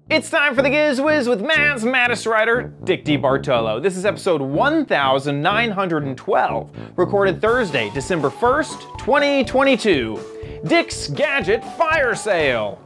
It's time for the Giz Wiz with Man's Maddest writer, Dick DeBartolo. This is episode 1912, recorded Thursday, December 1st, 2022. Dick's Gadget Fire Sale.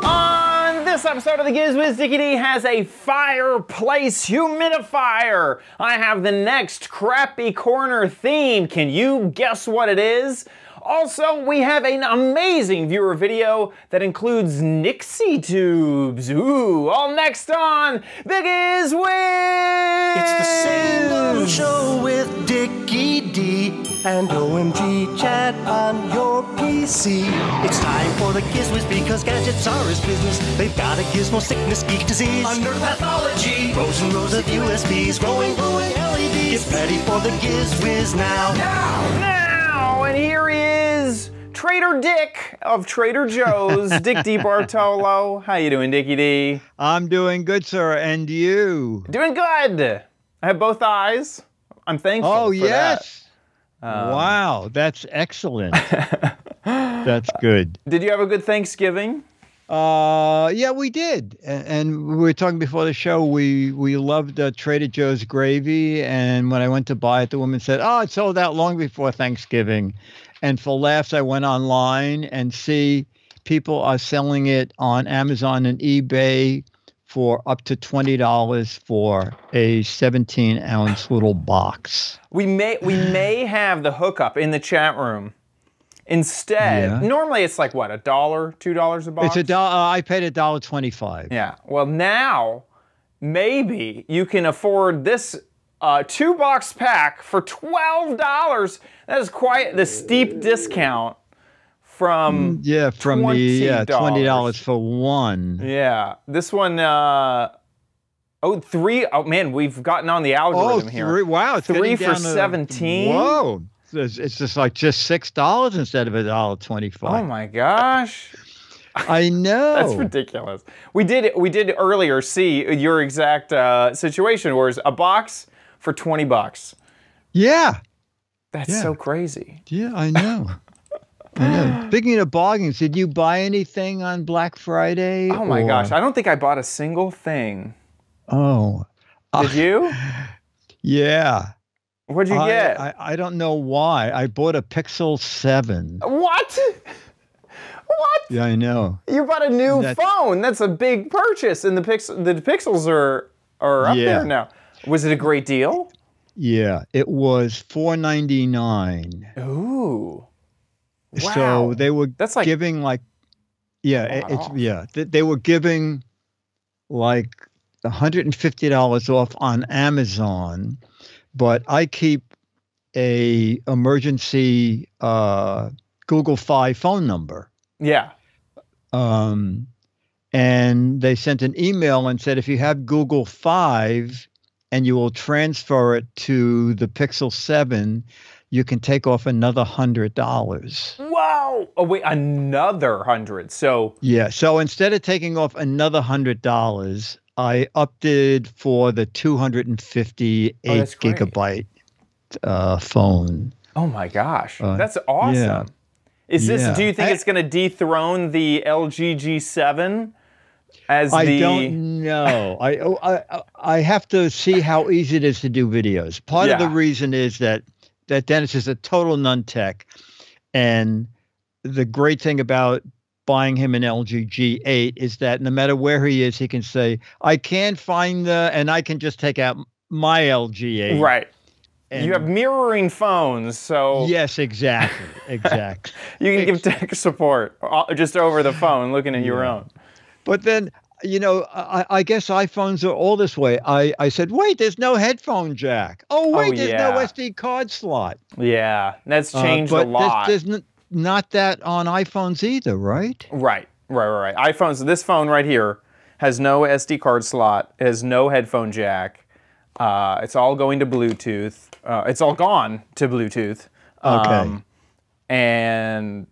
On this episode of the Giz Wiz, Dickie D has a fireplace humidifier. I have the next crappy corner theme. Can you guess what it is? Also, we have an amazing viewer video that includes Nixie tubes. Ooh, all next on the Giz Wiz! It's the same show with Dickie D and OMG chat on your PC. It's time for the Giz Wiz because gadgets are his business. They've got a gizmo sickness, geek disease, under pathology, rows and rows of USBs, glowing LEDs. Get ready for the Giz Wiz now. And here he is, Trader Dick of Trader Joe's, Dick DeBartolo. How you doing, Dickie D? I'm doing good, sir, and you? Doing good. I have both eyes. I'm thankful for yes. that. Wow, that's excellent. That's good. Did you have a good Thanksgiving? Yeah, we did. And we were talking before the show, we loved Trader Joe's gravy, and when I went to buy it, the woman said, "Oh, it sold out long before Thanksgiving." And for laughs, I went online and see people are selling it on Amazon and eBay for up to $20 for a 17-ounce little box. We may have the hookup in the chat room. Instead, normally it's like what, $1, $2 a box? It's $1. I paid $1.25. Yeah. Well, now maybe you can afford this 2-box pack for $12. That is quite the steep discount from the $20 for one. Yeah. This one. Oh, man, we've gotten on the algorithm here. Wow, it's 3 for 17. Whoa. It's just like $6 instead of $1.25. Oh my gosh. I know. That's ridiculous. We did earlier see your exact situation, where it's a box for $20. Yeah. That's so crazy. Yeah, I know. I know. Speaking of bargains, did you buy anything on Black Friday? Oh my gosh, I don't think I bought a single thing. Oh. Did you? Yeah. What'd you get? I don't know why. I bought a Pixel 7. What? What? Yeah, I know. You bought a new phone. That's a big purchase, and the Pixels are up there now. Was it a great deal? Yeah, it was $499. Ooh. Wow. So they were giving they were giving like $150 off on Amazon. But I keep a emergency Google Fi phone number. Yeah. And they sent an email and said, if you have Google Fi and you will transfer it to the Pixel 7, you can take off another $100. Wow. Oh, wait, another 100. So. Yeah. So instead of taking off another $100, I opted for the 258 gigabyte phone. Oh my gosh, that's awesome. Yeah. Is this? Do you think it's going to dethrone the LG G7 as I don't know. I have to see how easy it is to do videos. Part of the reason is that Dennis is a total non-tech, and the great thing about buying him an LG G8 is that no matter where he is, he can say, I can't find and I can just take out my LG 8. Right. And you have mirroring phones, so. Yes, exactly. Exactly. You can give tech support just over the phone, looking at your own. But then, you know, I guess iPhones are all this way. I said, wait, there's no headphone jack. Oh, wait, there's no SD card slot. Yeah, that's changed a lot. There's not that on iPhones either, right? Right. iPhones, this phone right here has no SD card slot, it has no headphone jack. It's all going to Bluetooth. It's all gone to Bluetooth. Okay. And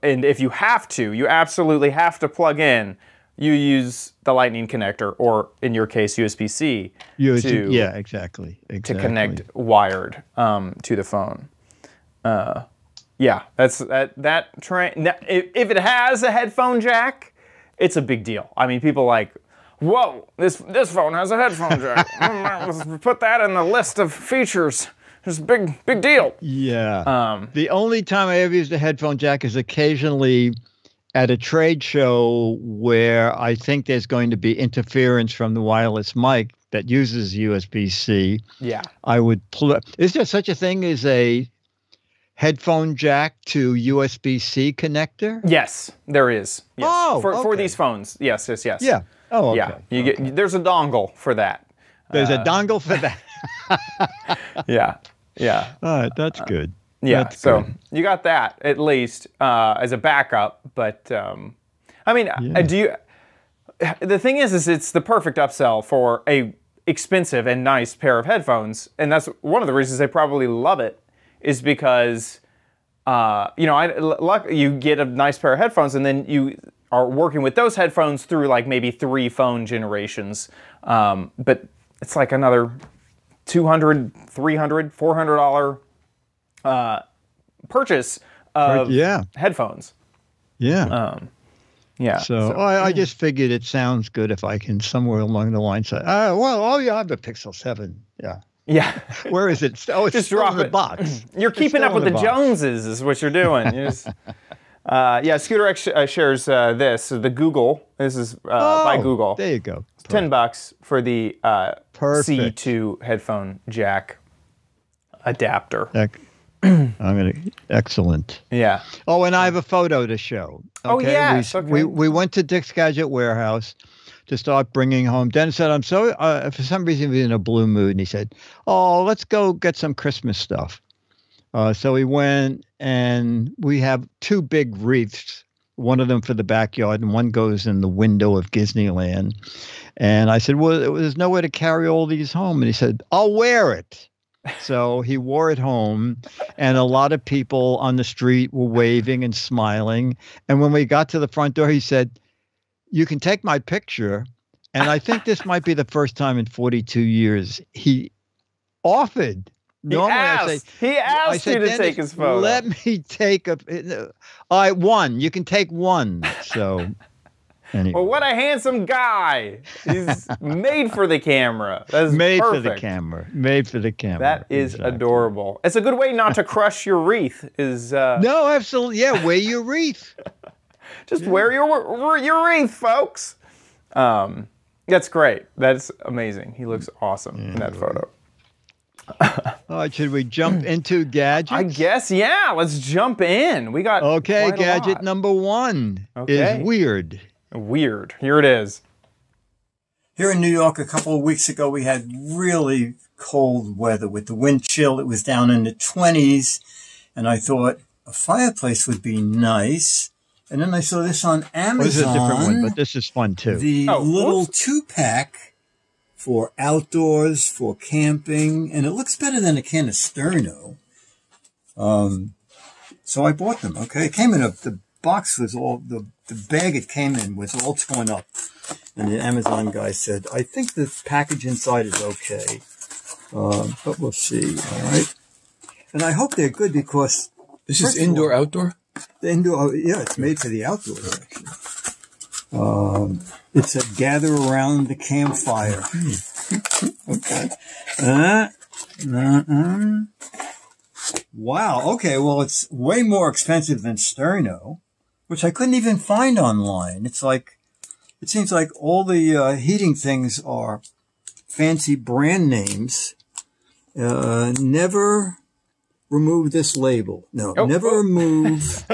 if you have to, you absolutely have to plug in, you use the Lightning connector, or in your case, USB-C. Yeah, exactly. To connect wired to the phone. Yeah, that train. If it has a headphone jack, it's a big deal. I mean, people like, whoa, this phone has a headphone jack. Let's put that in the list of features. It's a big deal. Yeah. The only time I ever used a headphone jack is occasionally at a trade show where I think there's going to be interference from the wireless mic that uses USB-C. Yeah. I would is there such a thing as a headphone jack to USB-C connector? Yes, there is. Yes. Oh, for these phones. Yes. Yeah. Oh, okay. Yeah. You get there's a dongle for that. There's a dongle for that. Yeah. Yeah. All right, that's good. Yeah, that's so good. you got that at least as a backup. But I mean, the thing is it's the perfect upsell for a expensive and nice pair of headphones, and that's one of the reasons they probably love it is because you get a nice pair of headphones, and then you are working with those headphones through like maybe 3 phone generations, but it's like another $200, $300, $400 purchase of headphones. Yeah. Yeah. So I just figured it sounds good if I can somewhere along the line say, I have the Pixel 7. Yeah. Yeah. Where is it? Oh, it's just still drop in the it. box. You're keeping up with the Joneses is what you're doing. Scooter X shares this. The Google. This is by Google. There you go. It's $10 for the C2 headphone jack adapter. Excellent. Yeah. Oh, and I have a photo to show. Okay? Oh, yes. We went to Dick's Gadget Warehouse to start bringing home. Dennis said, I'm so, for some reason, he was in a blue mood. And he said, oh, let's go get some Christmas stuff. So we went, and we have 2 big wreaths, one of them for the backyard, and one goes in the window of Disneyland. And I said, well, there's no way to carry all these home. And he said, I'll wear it. So he wore it home, and a lot of people on the street were waving and smiling. And when we got to the front door, he said, you can take my picture. And I think this might be the first time in 42 years he offered. Normally he asked you to take his photo. Let me take one. You can take one. So anyway. Well, what a handsome guy. He's made for the camera. That's made perfect. for the camera. Made for the camera. That is adorable. It's a good way not to crush your wreath. No, absolutely. Yeah, wear your wreath. Just wear your wreath, folks. That's great. That's amazing. He looks awesome in that photo. All right, should we jump into gadgets? I guess, yeah. Let's jump in. We got gadget number 1 is weird. Weird. Here it is. Here in New York, a couple of weeks ago, we had really cold weather with the wind chill. It was down in the 20s, and I thought a fireplace would be nice. And then I saw this on Amazon. This is a different one, but this is fun too. The little 2-pack for outdoors, for camping, and it looks better than a can of Sterno. So I bought them. Okay, it came in the box was all the bag it came in was all torn up, and the Amazon guy said, "I think the package inside is okay, but we'll see." All right, and I hope they're good because this is indoor outdoor. The indoor, yeah, it's made for the outdoors actually. It's a gather around the campfire. Okay. Wow. Okay. Well, it's way more expensive than Sterno, which I couldn't even find online. It seems like all the heating things are fancy brand names. Never remove this label. No, never remove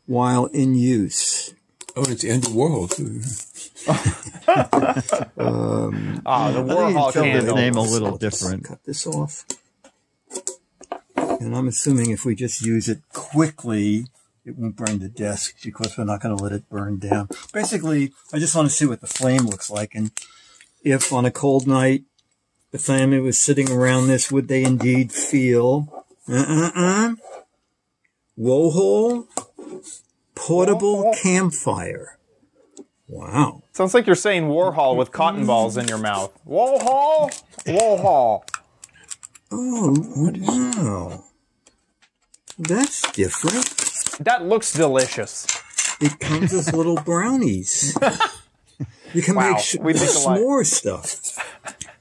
while in use. Oh, it's Andy Warhol too. The Warhol candle. Name a little different. Cut this off. And I'm assuming if we just use it quickly, it won't burn the desk because we're not going to let it burn down. Basically, I just want to see what the flame looks like. And if on a cold night, the family was sitting around this, would they indeed feel Warhol portable campfire. Wow. Sounds like you're saying Warhol with cotton balls in your mouth. Warhol? Warhol. Oh, wow. That's different. That looks delicious. It comes as little brownies. You can Wow, make we think alike. s'more stuff.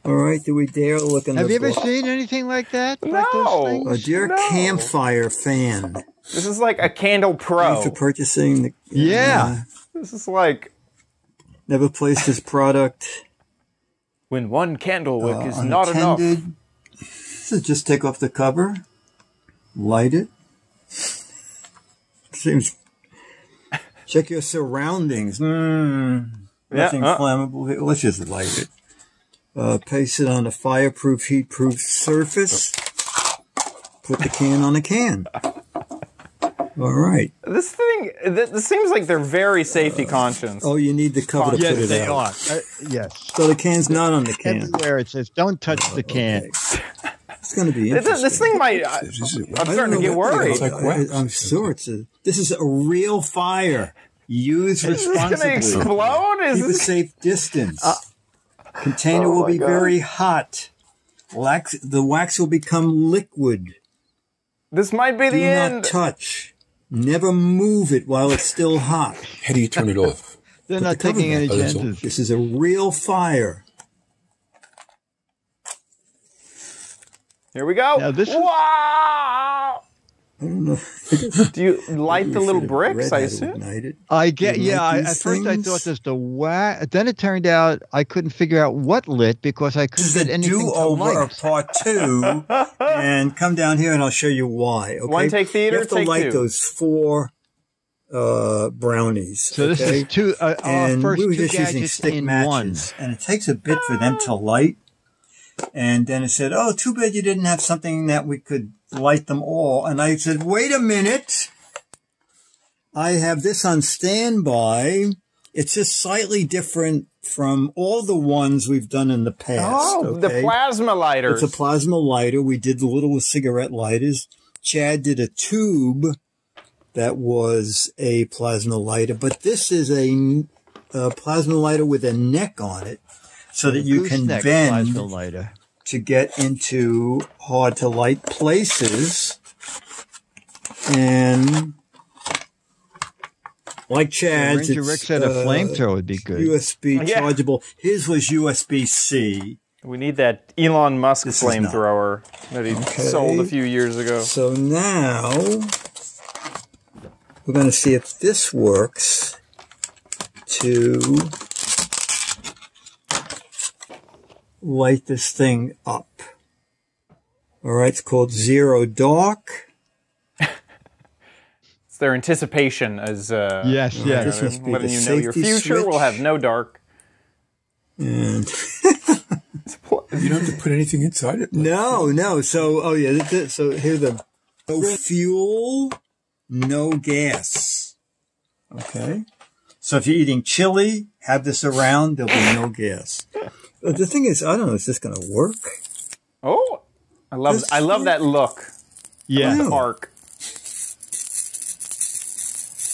All right, do we dare look in the Have you ever book? seen anything like that? No. Like those A things? dear No. campfire fan. This is like a Candle Thanks for Pro. purchasing the. Yeah. This is like Never placed this product when one candle wick is not enough. unattended. So just take off the cover, light it. Seems. Check your surroundings. Nothing flammable here. Let's just light it. Paste it on a fireproof, heat-proof surface. Put the can on a can. All right. This thing, this seems like they're very safety conscious. Oh, you need the cover to put Yes, it they out. are. Yes. So the can's not on the can. Everywhere it says, don't touch the can. Okay. It's going to be interesting. This thing might. I'm starting to get worried. It's like wax. I'm sure this is a real fire. Use Is this going to responsibly. explode? Is Keep a this? safe distance. Container will be very hot. The wax will become liquid. This might be the Do end. not touch. Never move it while it's still hot. How do you turn it off? They're not the cover taking any back. Oh, that's all. chances. This is a real fire. Here we go. Now, this is- Wow! I don't know. Do you light the little bricks? I assume. Ignite it. I get, You yeah. like At these first, I things? thought this the wax. Then it turned out I couldn't figure out what lit because I couldn't This get is a anything to do-over light. of part 2. And come down here and I'll show you why. Okay? One take theater, You have to take light two. those 4 brownies. So this okay? is two. Our And first we were two just using gadgets stick in matches. one. And it takes a bit for them to light. And then it said, oh, too bad you didn't have something that we could light them all. And I said, wait a minute. I have this on standby. It's just slightly different from all the ones we've done in the past. Oh, the okay? plasma lighters. It's a plasma lighter. We did the little cigarette lighters. Chad did a tube that was a plasma lighter. But this is a plasma lighter with a neck on it so that you can Gooseneck bend plasma lighter. to get into hard-to-light places. And like Chad's, Ranger Rick said a flamethrower would be good. USB Yeah. chargeable. His was USB-C. We need that Elon Musk This is not. flamethrower that he sold a few years ago. So now we're going to see if this works to light this thing up. All right, it's called Zero Dark. It's their anticipation as Yes, This yes. must be letting the you know your safety future will switch. have no dark. And You don't have to put anything inside it? no. So, oh yeah. So here the no fuel, no gas. Okay. So if you're eating chili, have this around. There'll be no gas. But the thing is, I don't know. Is this going to work? Oh, I love that look. Yeah. Wow. Arc.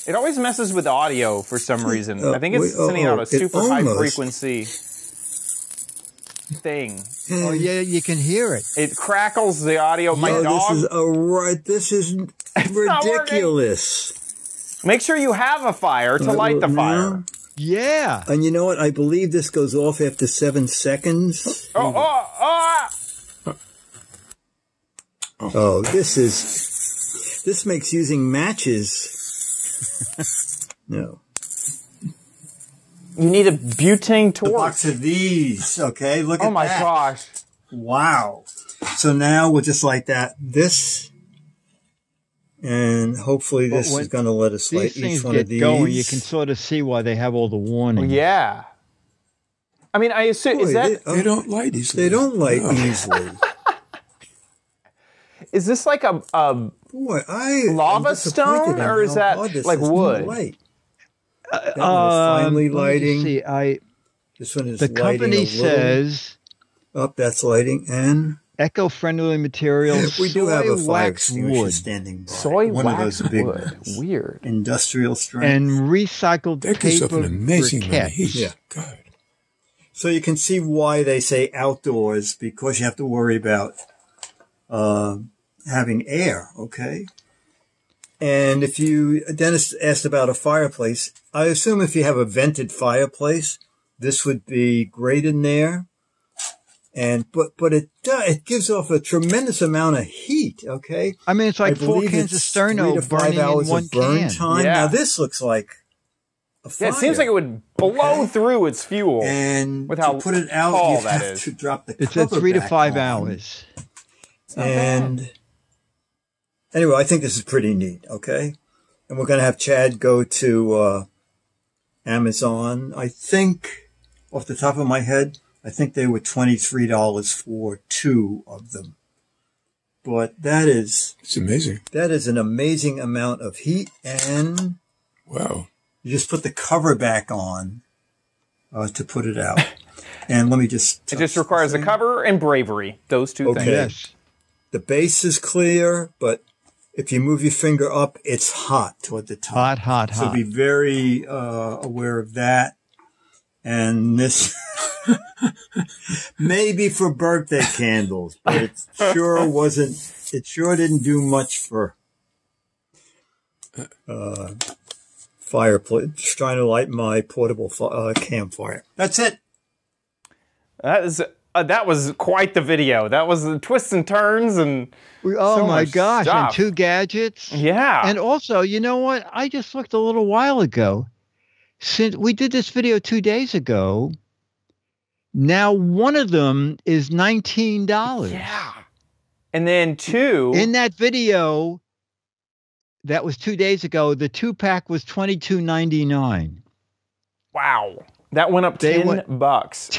It always messes with audio for some reason. I think it's sending out a super high frequency thing. Oh, yeah, you can hear it. It crackles the audio. My dog. This is ridiculous. Make sure you have a fire to light the fire. Yeah. And you know what? I believe this goes off after 7 seconds. Oh, this makes using matches. No. You need a butane A torch. box of these, okay? Look at that. Oh my gosh. Wow. So now we'll just light this. And hopefully this But when is going to let us light These things each one of get these. going. You can sort of see why they have all the warnings. Yeah. I mean, I assume, is that, They don't light easily. They don't light No. easily. is this like a Boy, Lava I'm disappointed stone, in or is how that hard this like is to wood? light. That one is finally let me lighting. see. This one is The lighting company a little. says Up, that's lighting. And eco-friendly materials. we do have a soy fire wax extinguisher wood standing by. soy one wax of those big wood? ones. Weird. Industrial strength. and recycled That gives up paper an amazing amount of briquettes. heat. Yeah. God. So you can see why they say outdoors, because you have to worry about having air, okay? And if you, Dennis asked about a fireplace, I assume if you have a vented fireplace, this would be great in there. And, but it gives off a tremendous amount of heat. Okay. I mean, it's like 4 cans of Sterno 3 to 5 burning hours in one of burn can. time. Yeah. Now this looks like a fire. Yeah, it seems like it would blow through its fuel. And with how to put it out, tall you that have is. to drop the It's cover at 3 to back 5 on. hours. And anyway, I think this is pretty neat. Okay. And we're going to have Chad go to Amazon. I think, off the top of my head, I think they were $23 for 2 of them. But It's amazing. that is an amazing amount of heat. And Wow. you just put the cover back on to put it out. And let me just... It just requires a cover and bravery. Those two Okay. things. Yes. The base is clear, but if you move your finger up, it's hot toward the top. Hot, hot, So hot. be very aware of that. And this maybe for birthday candles, but it sure wasn't. It sure didn't do much for fireplace. Just trying to light my portable campfire. That's it. That was quite the video. That was the twists and turns and Oh so my much gosh. And stuff. 2 gadgets. Yeah. And also, you know what? I just looked a little while ago. Since we did this video 2 days ago, now one of them is $19. Yeah. And then 2. In that video, that was 2 days ago, the 2-pack was $22.99. Wow. That went up They $10. went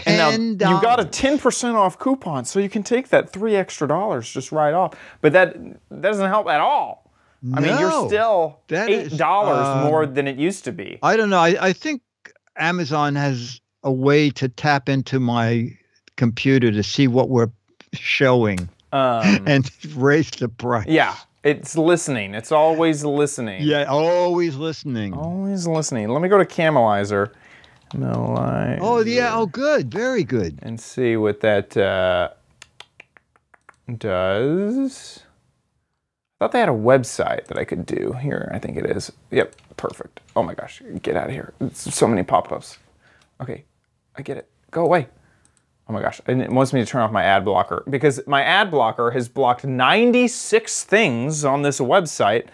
And now you got a 10% off coupon, so you can take that $3 extra just right off. But that doesn't help at all. I mean, you're No, still that $8 is, more than it used to be. I don't know. I think Amazon has a way to tap into my computer to see what we're showing and raise the price. Yeah, it's listening. It's always listening. Yeah, always listening. Always listening. Let me go to Camelizer. Oh, yeah. Oh, good. Very good. And see what that does. I thought they had a website that I could do. Here, I think it is. Yep, perfect. Oh my gosh, get out of here. It's so many pop-ups. Okay, I get it. Go away. Oh my gosh, and it wants me to turn off my ad blocker because my ad blocker has blocked 96 things on this website.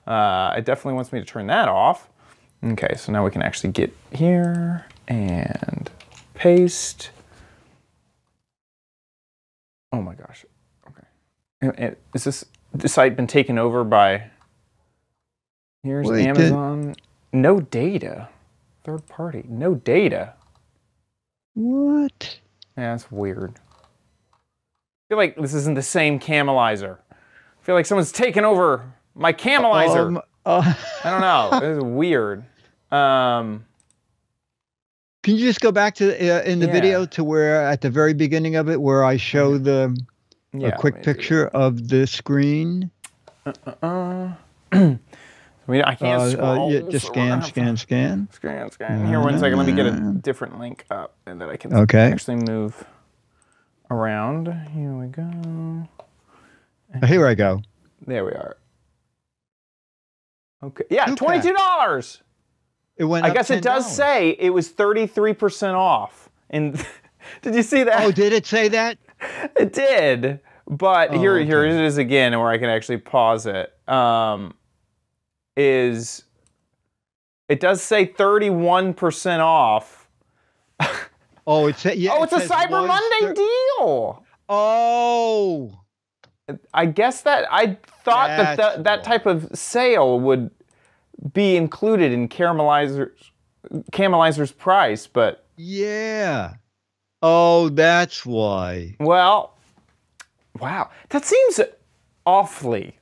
It definitely wants me to turn that off. Okay, so now we can actually get here and paste. Oh my gosh. Okay. Is this site been taken over by... Here's Wait, Amazon. No data. Third party. No data. What? Yeah, that's weird. I feel like this isn't the same Camelizer. I feel like someone's taken over my Camelizer. I don't know. It's weird. Can you just go back to in the video to where at the very beginning of it where I show a quick picture of the screen? I mean, I can't scroll. Yeah, just scan. Scan. Here, 1 second. Let me get a different link up and that I can actually move around. Here we go. Here I go. There we are. Okay. Yeah, $22. It went I up guess it does $10. say it was 33% off. And did you see that? Oh, did it say that? It did. But here it is again, where I can actually pause it. It does say 31% off. Oh, it's a Cyber Monday deal. Oh. I guess that I thought that type of sale would be included in Camelizer's price, but yeah. Oh, that's why. Well, wow, that seems awfully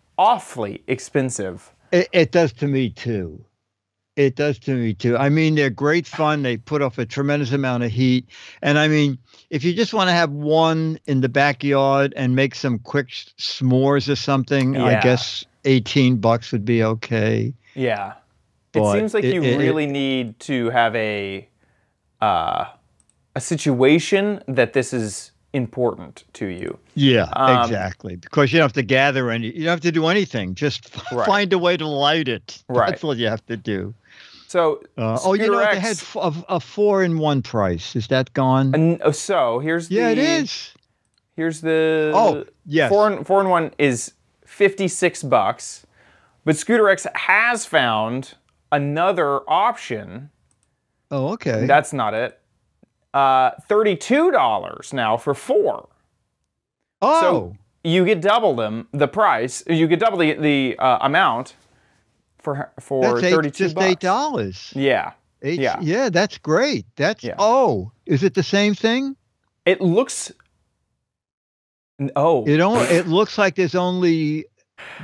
expensive. It does to me too. It does to me too. I mean, they're great fun. They put off a tremendous amount of heat. And I mean, if you just want to have one in the backyard and make some quick s'mores or something, I guess $18 would be okay. Yeah. But it seems like you really need to have a situation that this is important to you. Yeah, exactly. Because you don't have to gather any, you don't have to do anything. Just find a way to light it. Right. That's what you have to do. So, you know what? They had a 4-in-1 price. Is that gone? So here's it is. Here's the 4-in-1 is $56, but Scooter X has found another option. Oh, okay. That's not it. $32 now for 4. Oh, so you get double the price. You get double the amount for $32. Just $8. Yeah. Yeah, that's great. That's is it the same thing? It looks. It looks like there's only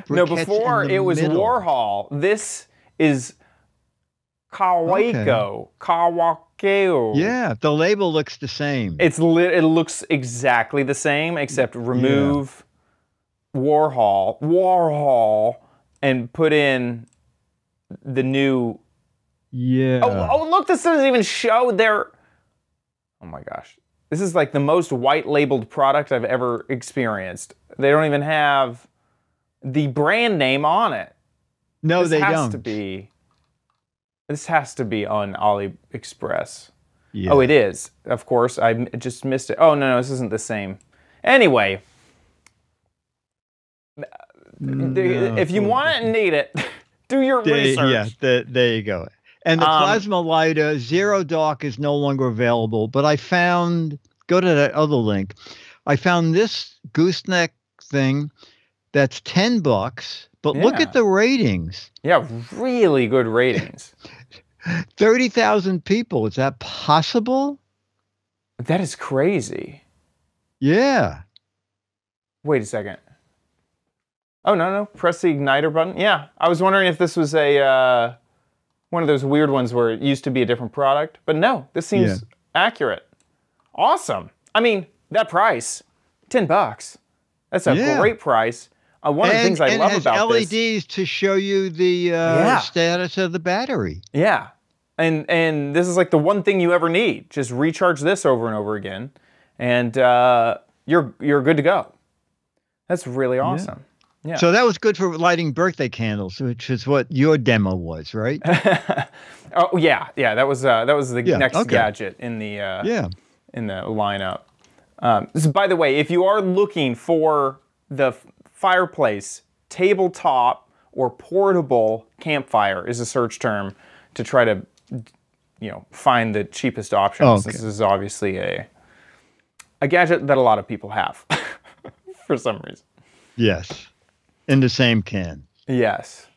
no. Before it was middle. Warhol. This is Kawako. Kawakeo. Yeah, the label looks the same. It looks exactly the same, except remove Warhol, and put in the new. Yeah. Oh, look! This doesn't even show their. Oh my gosh. This is like the most white labeled product I've ever experienced. They don't even have the brand name on it. No, they don't. This has to be on AliExpress. Yeah. Oh, it is. Of course, I just missed it. Oh, no, this isn't the same. Anyway, if you want it and need it, do your research. Yeah, there you go. And the plasma lighter, Zero Dark, is no longer available. But I found, go to that other link, I found this gooseneck thing that's $10. But look at the ratings. Yeah, really good ratings. 30,000 people. Is that possible? That is crazy. Yeah. Wait a second. Oh, no. Press the igniter button. Yeah. I was wondering if this was a one of those weird ones where it used to be a different product. But no, this seems accurate. Awesome. I mean, that price, $10. That's a great price. One of the things I love about this. LEDs to show you the status of the battery. Yeah. And this is like the one thing you ever need. Just recharge this over and over again, and you're good to go. That's really awesome. Yeah. So that was good for lighting birthday candles, which is what your demo was, right? Oh yeah. That was the next gadget in the in the lineup. So by the way, if you are looking for the fireplace, tabletop, or portable campfire is a search term to try to, find the cheapest options. Oh, okay. This is obviously a gadget that a lot of people have for some reason. Yes. In the same can. Yes.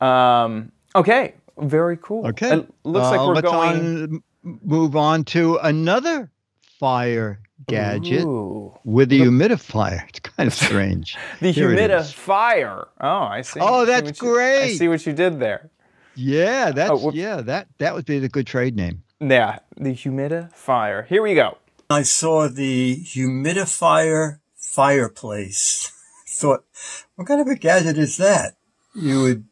Okay. Very cool. Okay. It looks like we're going. Move on to another fire gadget with the humidifier. It's kind of strange. The humidifier. Oh, I see. Oh, that's great. I see what you did there. Yeah, that would be the good trade name. Yeah, the humidifier. Here we go. I saw the humidifier fireplace. Thought, what kind of a gadget is that? You would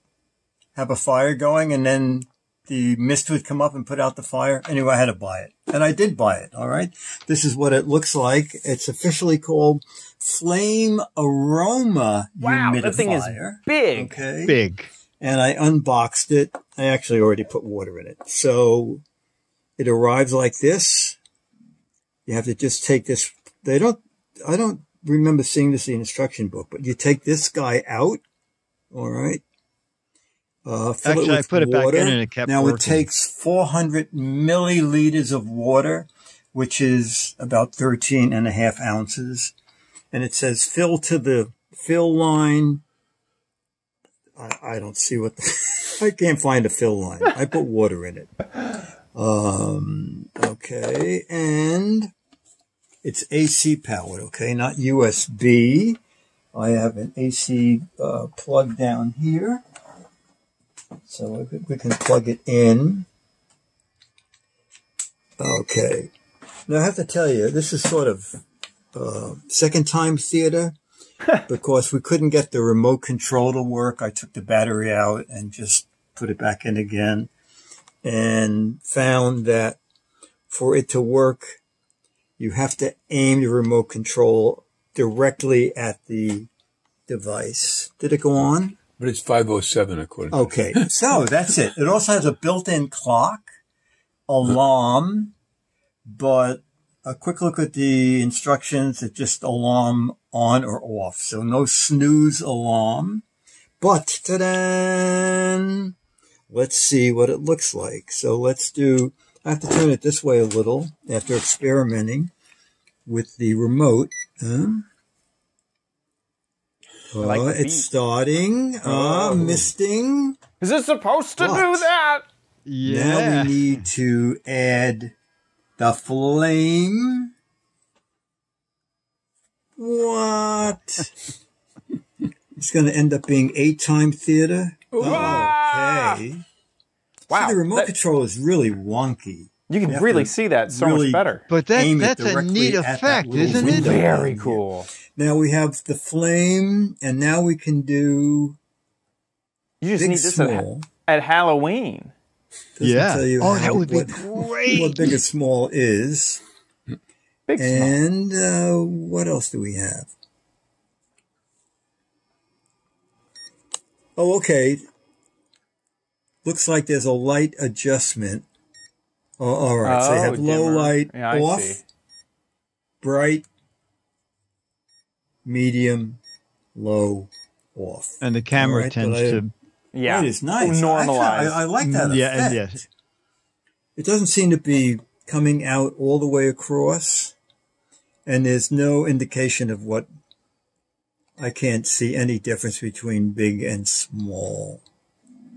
have a fire going and then the mist would come up and put out the fire. Anyway, I had to buy it. And I did buy it, all right? This is what it looks like. It's officially called Flame Aroma Humidifier. Wow, that thing is big. Okay. Big. And I unboxed it. I actually already put water in it. So it arrives like this. You have to just take this. I don't remember seeing this in the instruction book, but you take this guy out. All right. Actually, I put it back in and it kept working. It takes 400 milliliters of water, which is about 13.5 ounces. And it says fill to the fill line. I don't see what I can't find a fill line. I put water in it. Okay. And it's AC powered. Okay. Not USB. I have an AC plug down here. So we can plug it in. Okay. Now I have to tell you, this is sort of second time theater because we couldn't get the remote control to work. I took the battery out and just put it back in again and found that for it to work, you have to aim the remote control directly at the device. Did it go on? But it's 5:07 according to Okay, so that's it. It also has a built-in clock, alarm, but a quick look at the instructions. It's just alarm on or off. So no snooze alarm. But, ta-da! Let's see what it looks like. So let's do, I have to turn it this way a little after experimenting with the remote. Like it's starting. Misting. Is it supposed to do that? Yeah. Now we need to add the flame. What? It's going to end up being 8-time theater. Okay. Wow. See, the remote control is really wonky. You can really see that so much better. But that's a neat effect, isn't it? Very cool. Now we have the flame, and now we can do You just big, need this small. at Halloween. Doesn't Yeah. tell you Oh, how- that would be what, great. What big or small is. Big small. And what else do we have? Oh, okay. Looks like there's a light adjustment. Oh, all right. So you have low dimmer. light, Yeah, I off, see. bright, medium, low, off. And the camera All right, tends but to. Yeah. That is nice. Normalize. I like that Yeah, effect. and yes. It doesn't seem to be coming out all the way across, and there's no indication of what. I can't see any difference between big and small.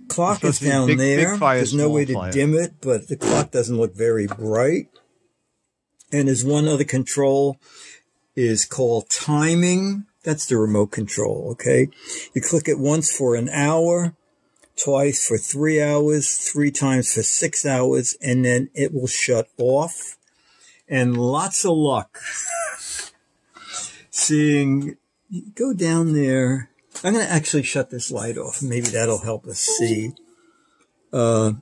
Clock is supposed to be down big there. fire, There's no small way to fire. dim it, but the clock doesn't look very bright. And there's one other control is called timing. That's the remote control, okay? You click it once for an hour, twice for 3 hours, 3 times for 6 hours, and then it will shut off. And lots of luck seeing, go down there. I'm going to actually shut this light off. Maybe that'll help us see. I'm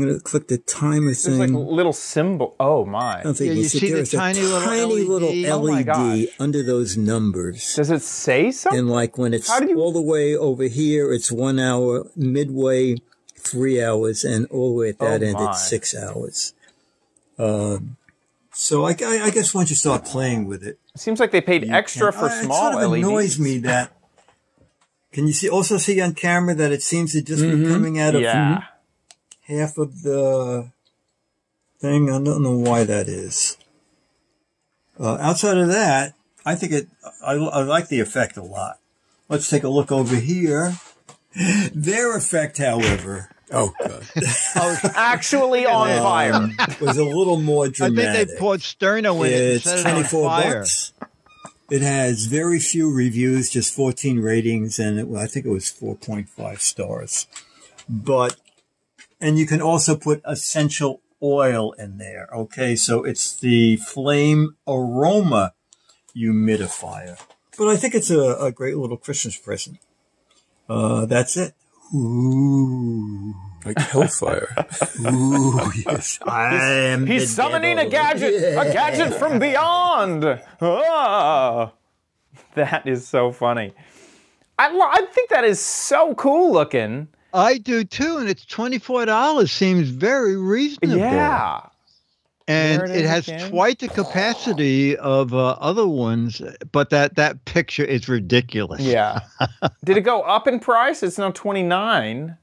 going to click the timer There's thing. like a little symbol. Oh my. I don't think Yeah, you see the There's a tiny little LED? Oh my LED gosh. under those numbers. Does it say something? And like when it's How do you- all the way over here, it's 1 hour, midway, 3 hours, and all the way at that Oh end, my. it's 6 hours. So I guess once you start playing with it, It seems like they paid extra for it small sort of LEDs. annoys me that. Can you also see on camera that it seems to just be coming out of Yeah. half of the thing? I don't know why that is. Outside of that, I think I like the effect a lot. Let's take a look over here. Their effect, however, Oh, God. Actually on fire. was a little more I dramatic. think they poured Sterno in it and It's set it on 24 fire. bucks. It has very few reviews, just 14 ratings, and I think it was 4.5 stars. And you can also put essential oil in there. Okay, so it's the Flame Aroma Humidifier. But I think it's a great little Christmas present. That's it. Ooh. Like hellfire. Ooh, yes. I am He's the summoning a devil. gadget. A gadget from beyond. Ah, that is so funny. I think that is so cool looking. I do too, and it's $24. Seems very reasonable. Yeah. And There it it is has again. twice the capacity of other ones, but that picture is ridiculous. Yeah. Did it go up in price? It's now $29.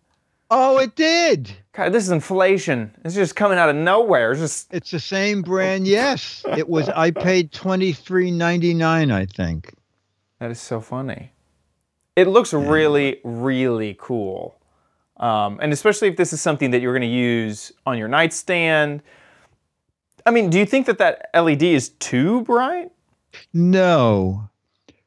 Oh, it did. God, this is inflation. It's just coming out of nowhere. It's just It's the same brand. Yes, it was. I paid $23.99, I think. that is so funny. It looks really, really cool. And especially if this is something that you're going to use on your nightstand. I mean, do you think that LED is too bright? No.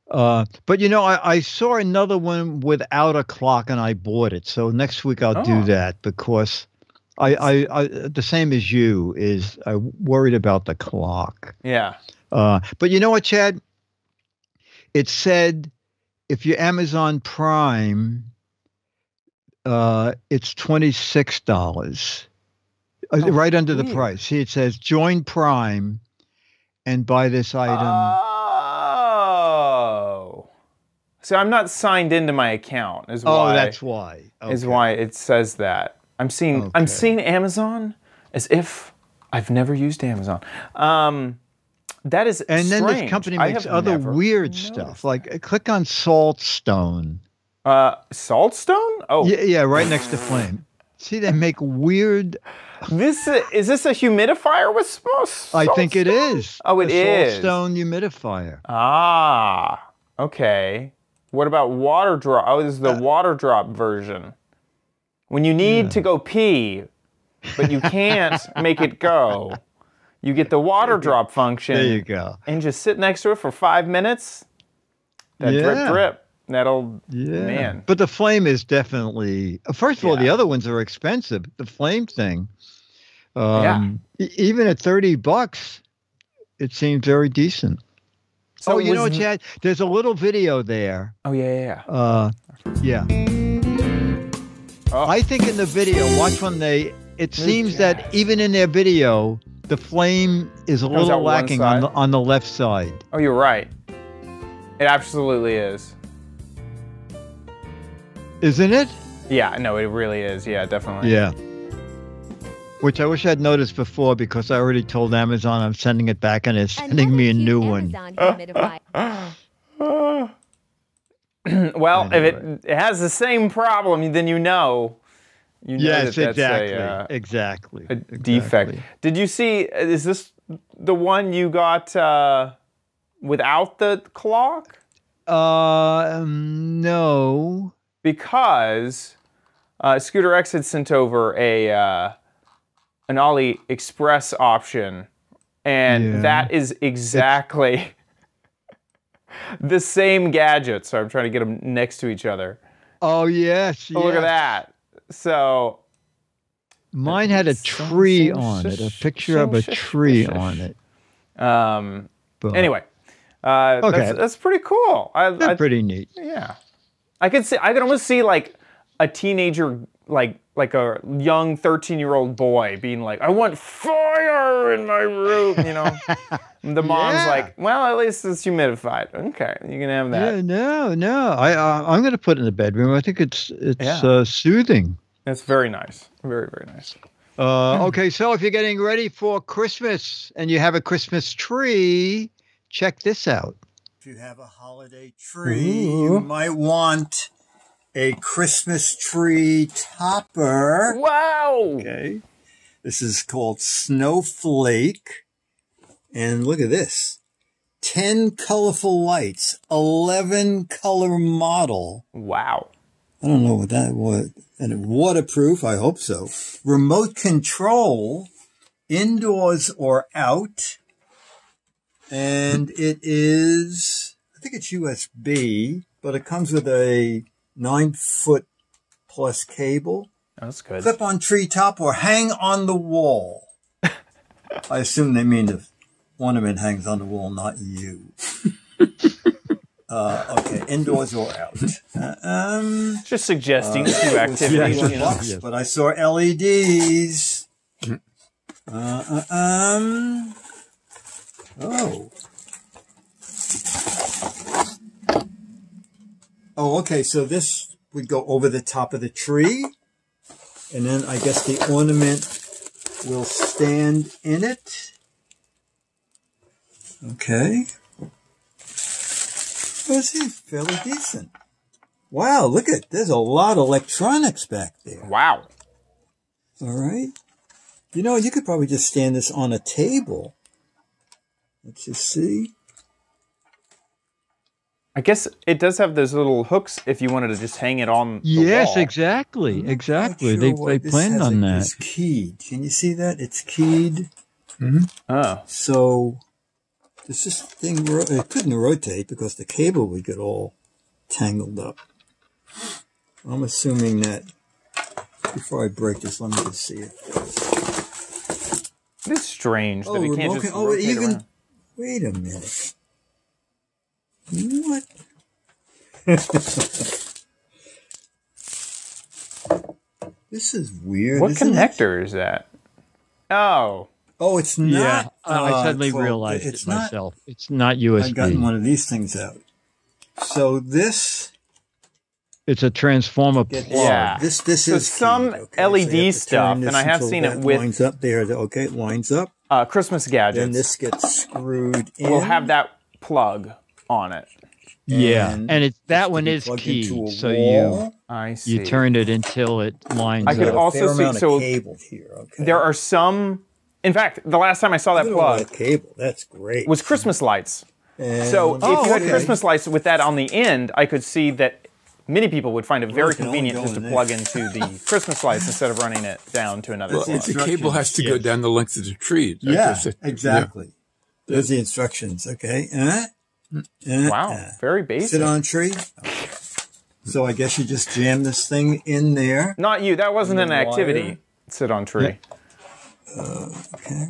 But you know, I saw another one without a clock and I bought it. So next week I'll do that because I the same as you is I worried about the clock. Yeah. But you know what, Chad? It said if you're Amazon Prime, it's $26. right under the price. See, it says join Prime and buy this item. Oh. So I'm not signed into my account is why. Oh, that's why. Okay. Is why it says that. I'm seeing Amazon as if I've never used Amazon. That is and strange. then this company makes other weird stuff. Like click on Saltstone. Saltstone? Oh. Yeah, right next to Flame. See, they make weird. Is this a humidifier with salt? I think it is. Oh, it is. Saltstone humidifier. Ah, okay. What about water drop? Oh, this is the water drop version. When you need to go pee, but you can't make it go, you get the water drop function. There you go. And just sit next to it for 5 minutes. That drip, drip. That'll, man. But the Flame is definitely, first of all, the other ones are expensive. The Flame thing, even at $30, it seems very decent. So you know what, Chad? There's a little video there. Oh, yeah. I think in the video, watch when it seems that even in their video, the Flame is a little lacking on the left side. Oh, you're right. It absolutely is. Isn't it? Yeah, no, it really is. Yeah, definitely. Yeah. Which I wish I'd noticed before because I already told Amazon I'm sending it back and they're sending me a new one. Well, if it has the same problem, then you know yes, that's exactly. A defect. Did you see, is this the one you got without the clock? No. Because Scooter X had sent over an AliExpress option, and that is exactly the same gadget. So I'm trying to get them next to each other. Oh, yes. Oh, look at that. So mine had a tree on it, a picture of a tree on it. Anyway, that's pretty cool. That's pretty neat. Yeah. I could almost see like a teenager, like a young 13-year-old boy being like, I want fire in my room, you know? The mom's like, well, at least it's humidified. Okay, you can have that. Yeah, no. I'm going to put it in the bedroom. I think it's soothing. It's very nice. Very, very nice. Okay, so if you're getting ready for Christmas and you have a Christmas tree, check this out. If you have a holiday tree, you might want a Christmas tree topper. Wow! Okay. This is called Snowflake. And look at this. 10 colorful lights, 11 color model. Wow. I don't know what that was. And waterproof, I hope so. Remote control, indoors or out. And it is, I think it's USB, but it comes with a 9-foot plus cable. That's good. Clip on treetop or hang on the wall. I assume they mean the ornament hangs on the wall, not you. Okay, indoors or out. Just suggesting two activities. You know? But I saw LEDs. Oh, okay, so this would go over the top of the tree. And then I guess the ornament will stand in it. Okay. Well, it seems fairly decent. Wow, look at, there's a lot of electronics back there. Wow. All right. You know, you could probably just stand this on a table. Let's just see. I guess it does have those little hooks if you wanted to just hang it on the wall. Exactly. Exactly. They planned on that. It's keyed. Can you see that? It's keyed. Oh. So this thing, it couldn't rotate because the cable would get all tangled up. I'm assuming that, before I break this, let me just see it. It's strange that it can't just rotate around. Wait a minute. What? This is weird. What connector is that? Oh. Oh, it's not. Yeah, I suddenly 12. realized It's it not. myself. It's not USB. I've gotten one of these things out. So this. It's a transformer plug. Yeah. This So is some keyed, okay? So LED you have to turn stuff, this and I have until seen it that with lines up there. Okay, it lines up. Christmas gadgets. Then this gets screwed in. will have that plug on it. Yeah, and it's that one is plugged into keyed, a so wall. I see. you turn it until it lines I could up. also fair see. amount of So cable here. Okay. there are some. In fact, the last time I saw that Look at all plug that cable. That's great. was Christmas lights. And So if you had okay. Christmas lights with that on the end, I could see that many people would find it very it can only convenient go just to in plug there. into the Christmas lights instead of running it down to another Well, plug. the cable has to go down the length of the tree. I Yeah, guess exactly. There's the instructions. Okay. Wow, very basic. Sit on tree. Okay. So I guess you just jam this thing in there. Not you. That wasn't an the wire. activity. Sit on tree. Okay.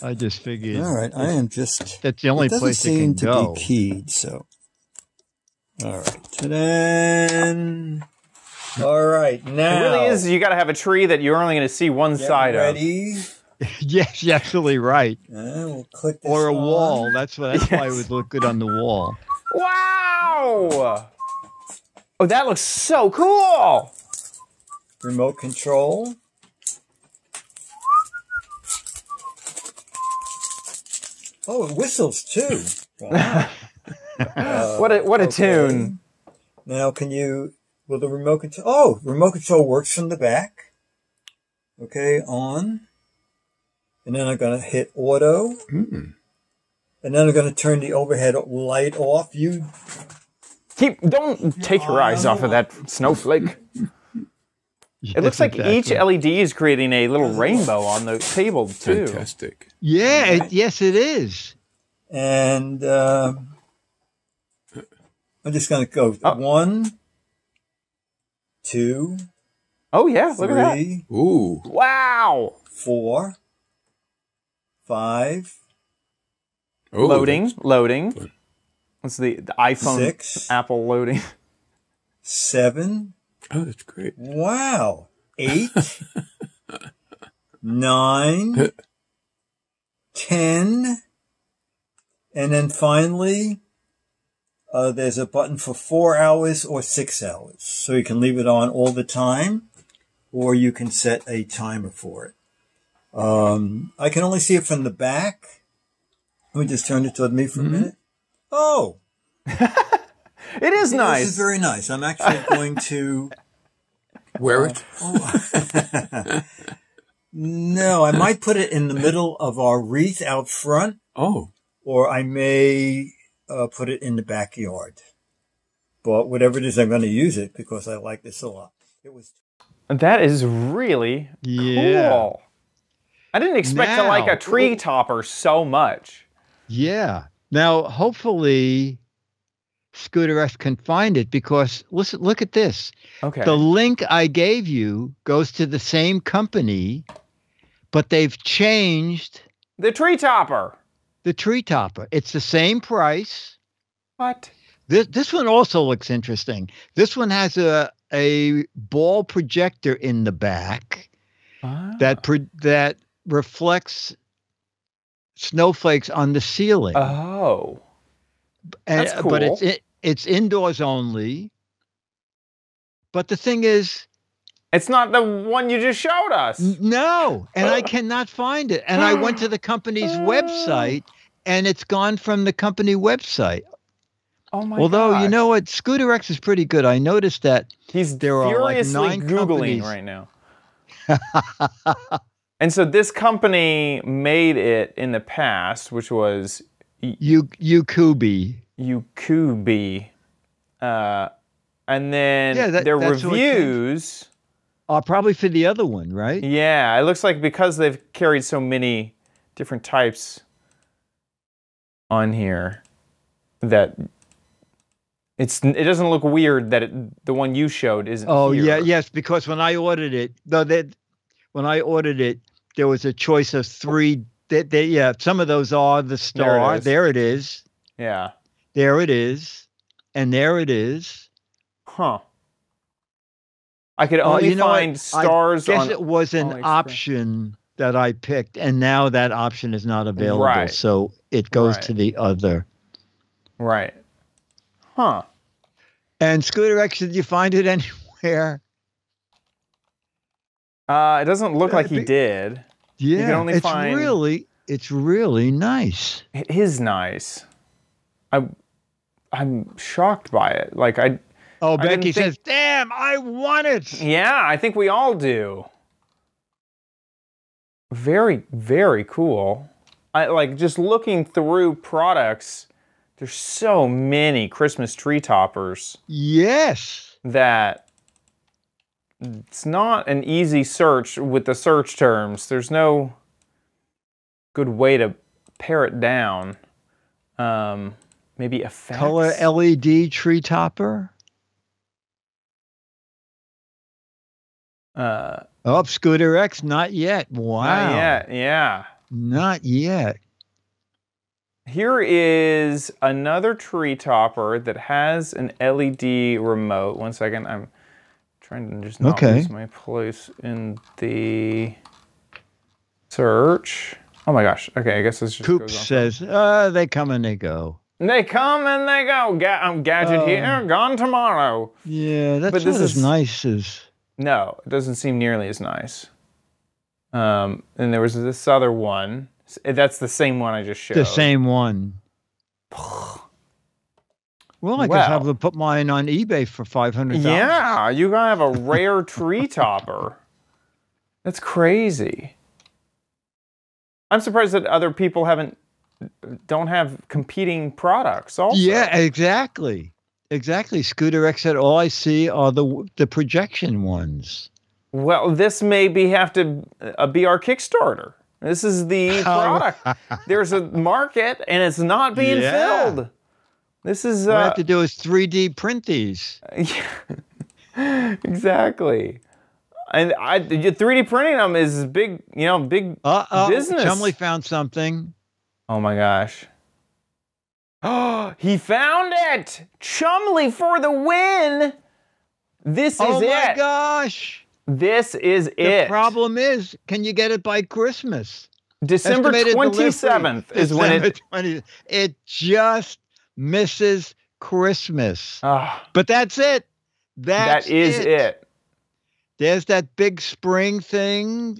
I just figured All right. I am just. that's the only It doesn't place it seem can to go. be keyed. So. All right. Ta-da! All right. Now. It really is. You got to have a tree that you're only going to see one Get side of. ready. Yes, you're absolutely right. We'll click this Or a on. wall. That's why it would look good on the wall. Wow! Oh, that looks so cool. Remote control. Oh, it whistles too. Wow. What a tune. Now, will the remote control? Oh, remote control works from the back. Okay, on. And then I'm going to hit auto. And then I'm going to turn the overhead light off. Don't take your eyes off of that snowflake. It looks like each LED is creating a little rainbow on the table too. Fantastic. Yeah, yes, it is. And I'm just going to go 1, 2, Oh yeah, look at that. 3, Ooh. Wow. 4, 5, Oh, Loading. What's the iPhone 6, Apple loading? 7. Oh, that's great. Wow. 8, 9, 10. And then finally, there's a button for 4 hours or 6 hours. So you can leave it on all the time, or you can set a timer for it. I can only see it from the back. Let me just turn it toward me for a minute. Oh, It is nice. this is very nice. I'm actually going to... Wear it. No, I might put it in the middle of our wreath out front, Oh. or I may put it in the backyard. But whatever it is, I'm going to use it because I like this a lot. That is really cool. I didn't expect to like a tree topper so much. Yeah. Now, hopefully, Scooter X can find it because listen, look at this. Okay. The link I gave you goes to the same company, but they've changed The tree topper. the tree topper. It's the same price. What? This one also looks interesting. This one has a ball projector in the back that reflects snowflakes on the ceiling. Oh. That's cool. But it's indoors only. But the thing is, It's not the one you just showed us. no, and I cannot find it. And I went to the company's website, and it's gone from the company website. Oh my Although, gosh. you know what? Scooter X is pretty good. I noticed that He's there are like furiously 9 Googling companies. right now. And so this company made it in the past, which was Yukubi. Yukubi. And then Yeah, their that's what it changed. reviews. Probably for the other one, right? Yeah, it looks like because they've carried so many different types on here that it doesn't look weird that the one you showed isn't Oh, here. yeah, yes, because when I ordered it, there was a choice of 3. Yeah, some of those are the star. There it is. Yeah. There it is. And there it is. Huh. I could only find stars I guess on. it was an OnlySpace. option that I picked, and now that option is not available. Right. So it goes Right. to the other. Right. Huh. And Scooter X, did you find it anywhere? It doesn't look like he did. Yeah, can only it's find- really nice. It is nice. I'm shocked by it. Like Oh, I didn't Becky think- says, "Damn, I want it." Yeah, I think we all do. Very, very cool. I like just looking through products. There's so many Christmas tree toppers Yes. that it's not an easy search with the search terms. There's no good way to pare it down. Maybe effects. Color LED tree topper. Oh, Scooter X, not yet. Wow. Not yet. Yeah. Not yet. Here is another tree topper that has an LED remote. One second, I'm trying to just not lose my place in the search. Oh my gosh. Okay, I guess this just Coop goes on. says, they come and they go. They come and they go. Gadget here, gone tomorrow. Yeah, that's But this not as is- nice as... No, it doesn't seem nearly as nice. And there was this other one. That's the same one I just showed. The same one. Well, I could have to put mine on eBay for $500. Yeah, you gotta have a rare tree topper. That's crazy. I'm surprised that other people don't have competing products also. Yeah, exactly. Exactly. Scooter X said, all I see are the projection ones. Well, this may have to be our Kickstarter. This is the product. There's a market and it's not being filled. This is All I have to do is 3D print these. Yeah, exactly. And 3D printing them is big, big business. Chumley found something. Oh my gosh. Oh, he found it! Chumley for the win! This is it. Oh my gosh. This is it. The problem is, can you get it by Christmas? December Estimated 27th is when it... December 20th. It just misses Christmas. Ah, But that's it. that is it. There's that big spring thing.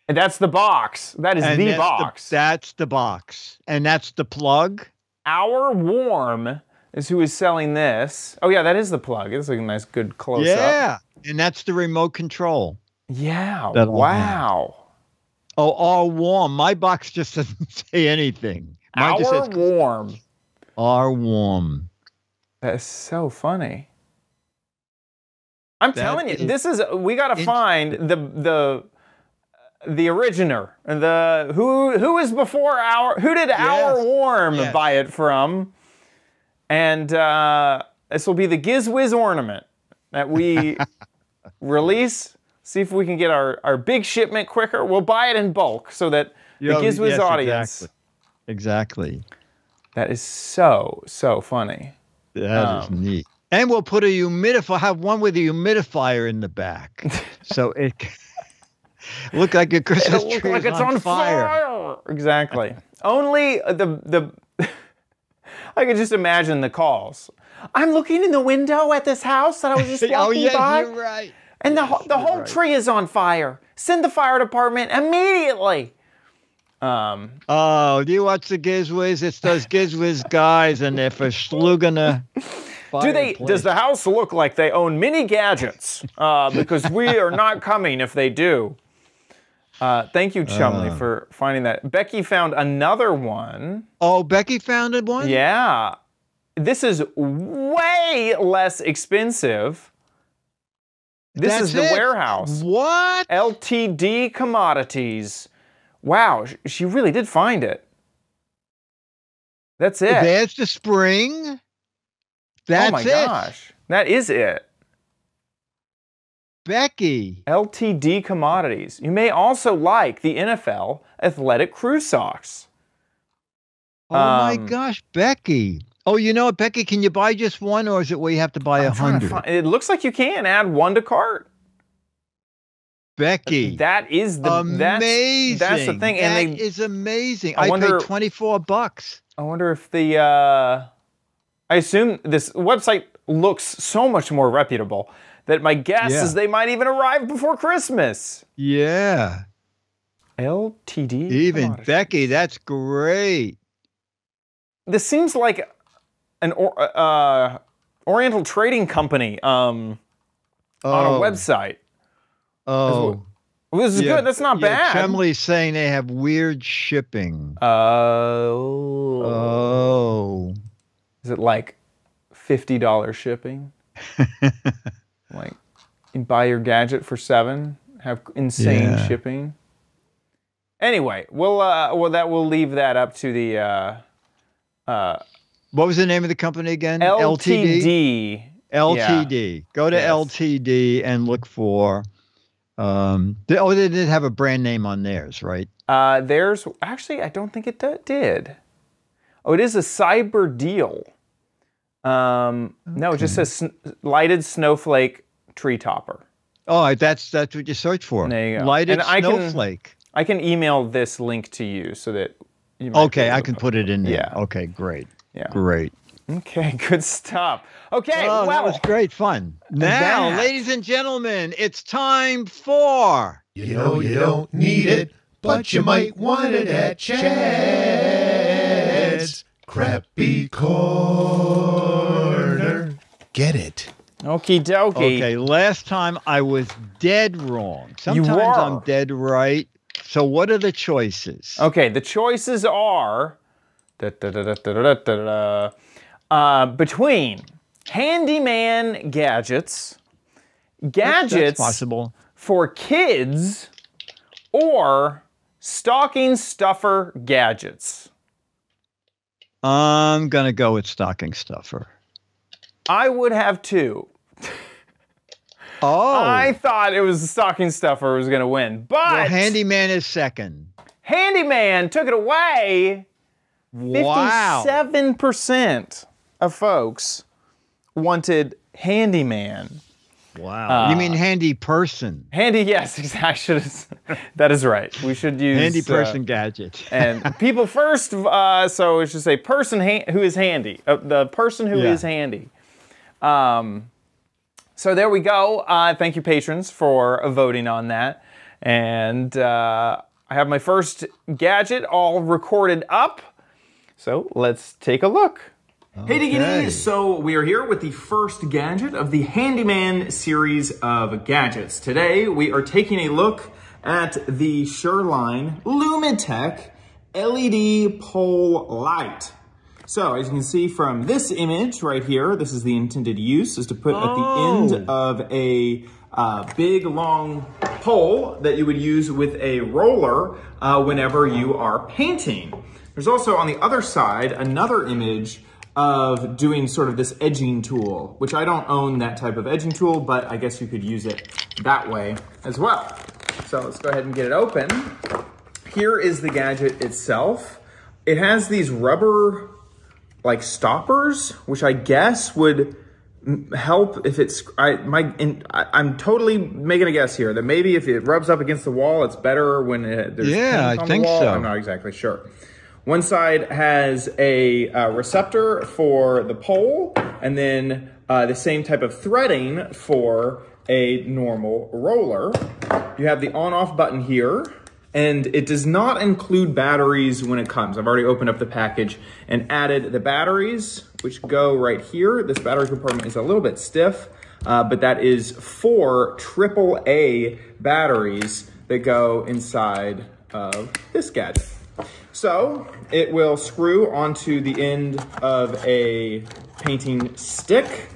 And that's the box. That is and the that's box. That's the box. And that's the plug. Our Warm is who is selling this. Oh yeah, that is the plug. It's like a nice good close up. Yeah. And that's the remote control. Yeah. That Wow. Oh, all warm. My box just doesn't say anything. Mine just Our says Warm. are warm. That is so funny. I'm telling you, this is we gotta find the originator, who is before who did Our Warm buy it from, and this will be the Giz Wiz ornament that we release. See if we can get our big shipment quicker. We'll buy it in bulk so that the Giz Wiz audience. Exactly. That is so funny. That is neat. And we'll put a humidifier, have one with a humidifier in the back. So it look like a Christmas It'll look tree like is it's on fire. Exactly. Only the I could just imagine the calls. I'm looking in the window at this house that I was just walking by. You're right. And the whole tree is on fire. Send the fire department immediately. Oh, do you watch the Giz Wiz? It's those Giz Wiz guys, and they're for slugging Does the house look like they own mini gadgets? Because we are not coming if they do. Thank you, Chumley, for finding that. Becky found another one. Oh, Becky found one? Yeah. This is way less expensive. This is the warehouse. What? LTD Commodities. Wow, she really did find it. That's it. There's the spring. That's oh my gosh. That is it. Becky. LTD Commodities. You may also like the NFL Athletic Crew Socks. Oh my gosh, Becky. Oh, you know what, Becky? Can you buy just one, or is it where you have to buy 100? It looks like you can add one to cart. Becky, that is the amazing. That's the thing, and that is amazing. I paid $24. I wonder if the. I assume this website looks so much more reputable that my guess is they might even arrive before Christmas. Yeah. LTD. Even Becky, that's great. This seems like an Oriental Trading Company on a website. Oh. This is good. That's not bad. Tremley's saying they have weird shipping. Oh. Is it like $50 shipping? Like, you buy your gadget for $7, have insane shipping. Anyway, we'll leave that up to the what was the name of the company again? LTD. LTD. Yeah. Go to LTD and look for. They did have a brand name on theirs, right? There's actually, I don't think it did. Oh, it is a cyber deal. No, it just says lighted snowflake tree topper. Oh, that's what you search for. There you go. Lighted snowflake. I can email this link to you so that you. Okay, I can put it in there. Yeah. Okay, great. Yeah. Great. Okay, good stuff. Okay, well, that was great fun. Now, ladies and gentlemen, it's time for. You know you don't need it, but you might want it at Chad's Crappy Corner. Get it? Okie dokie. Okay, last time I was dead wrong. Sometimes I'm dead right. So what are the choices? Okay, the choices are between handyman gadgets, gadgets possible for kids, or stocking stuffer gadgets. I'm going to go with stocking stuffer. I would have two. Oh. I thought it was the stocking stuffer was going to win, but... Well, handyman is second. Handyman took it away. Wow. 57% of folks wanted handyman. Wow. You mean handy person? Handy, yes, exactly. That is right. We should use... Handy person gadget. And people first, so we should say person who is handy. The person who is handy. So there we go. Thank you, patrons, for voting on that. And I have my first gadget all recorded up. So let's take a look. Okay. Hey Diggity, so we are here with the first gadget of the Handyman series of gadgets. Today we are taking a look at the Shoreline Lumitech LED pole light. So as you can see from this image right here, this is the intended use, is to put at the end of a big long pole that you would use with a roller whenever you are painting. There's also on the other side another image of doing sort of this edging tool, which I don't own that type of edging tool, but I guess you could use it that way as well. So let's go ahead and get it open. Here is the gadget itself. It has these rubber like stoppers, which I guess would help if it's, I'm totally making a guess here that maybe if it rubs up against the wall, it's better when there's paint on the wall. I'm not exactly sure. One side has a receptor for the pole, and then the same type of threading for a normal roller. You have the on-off button here, and it does not include batteries when it comes. I've already opened up the package and added the batteries, which go right here. This battery compartment is a little bit stiff, but that is 4 AAA batteries that go inside of this gadget. So it will screw onto the end of a painting stick,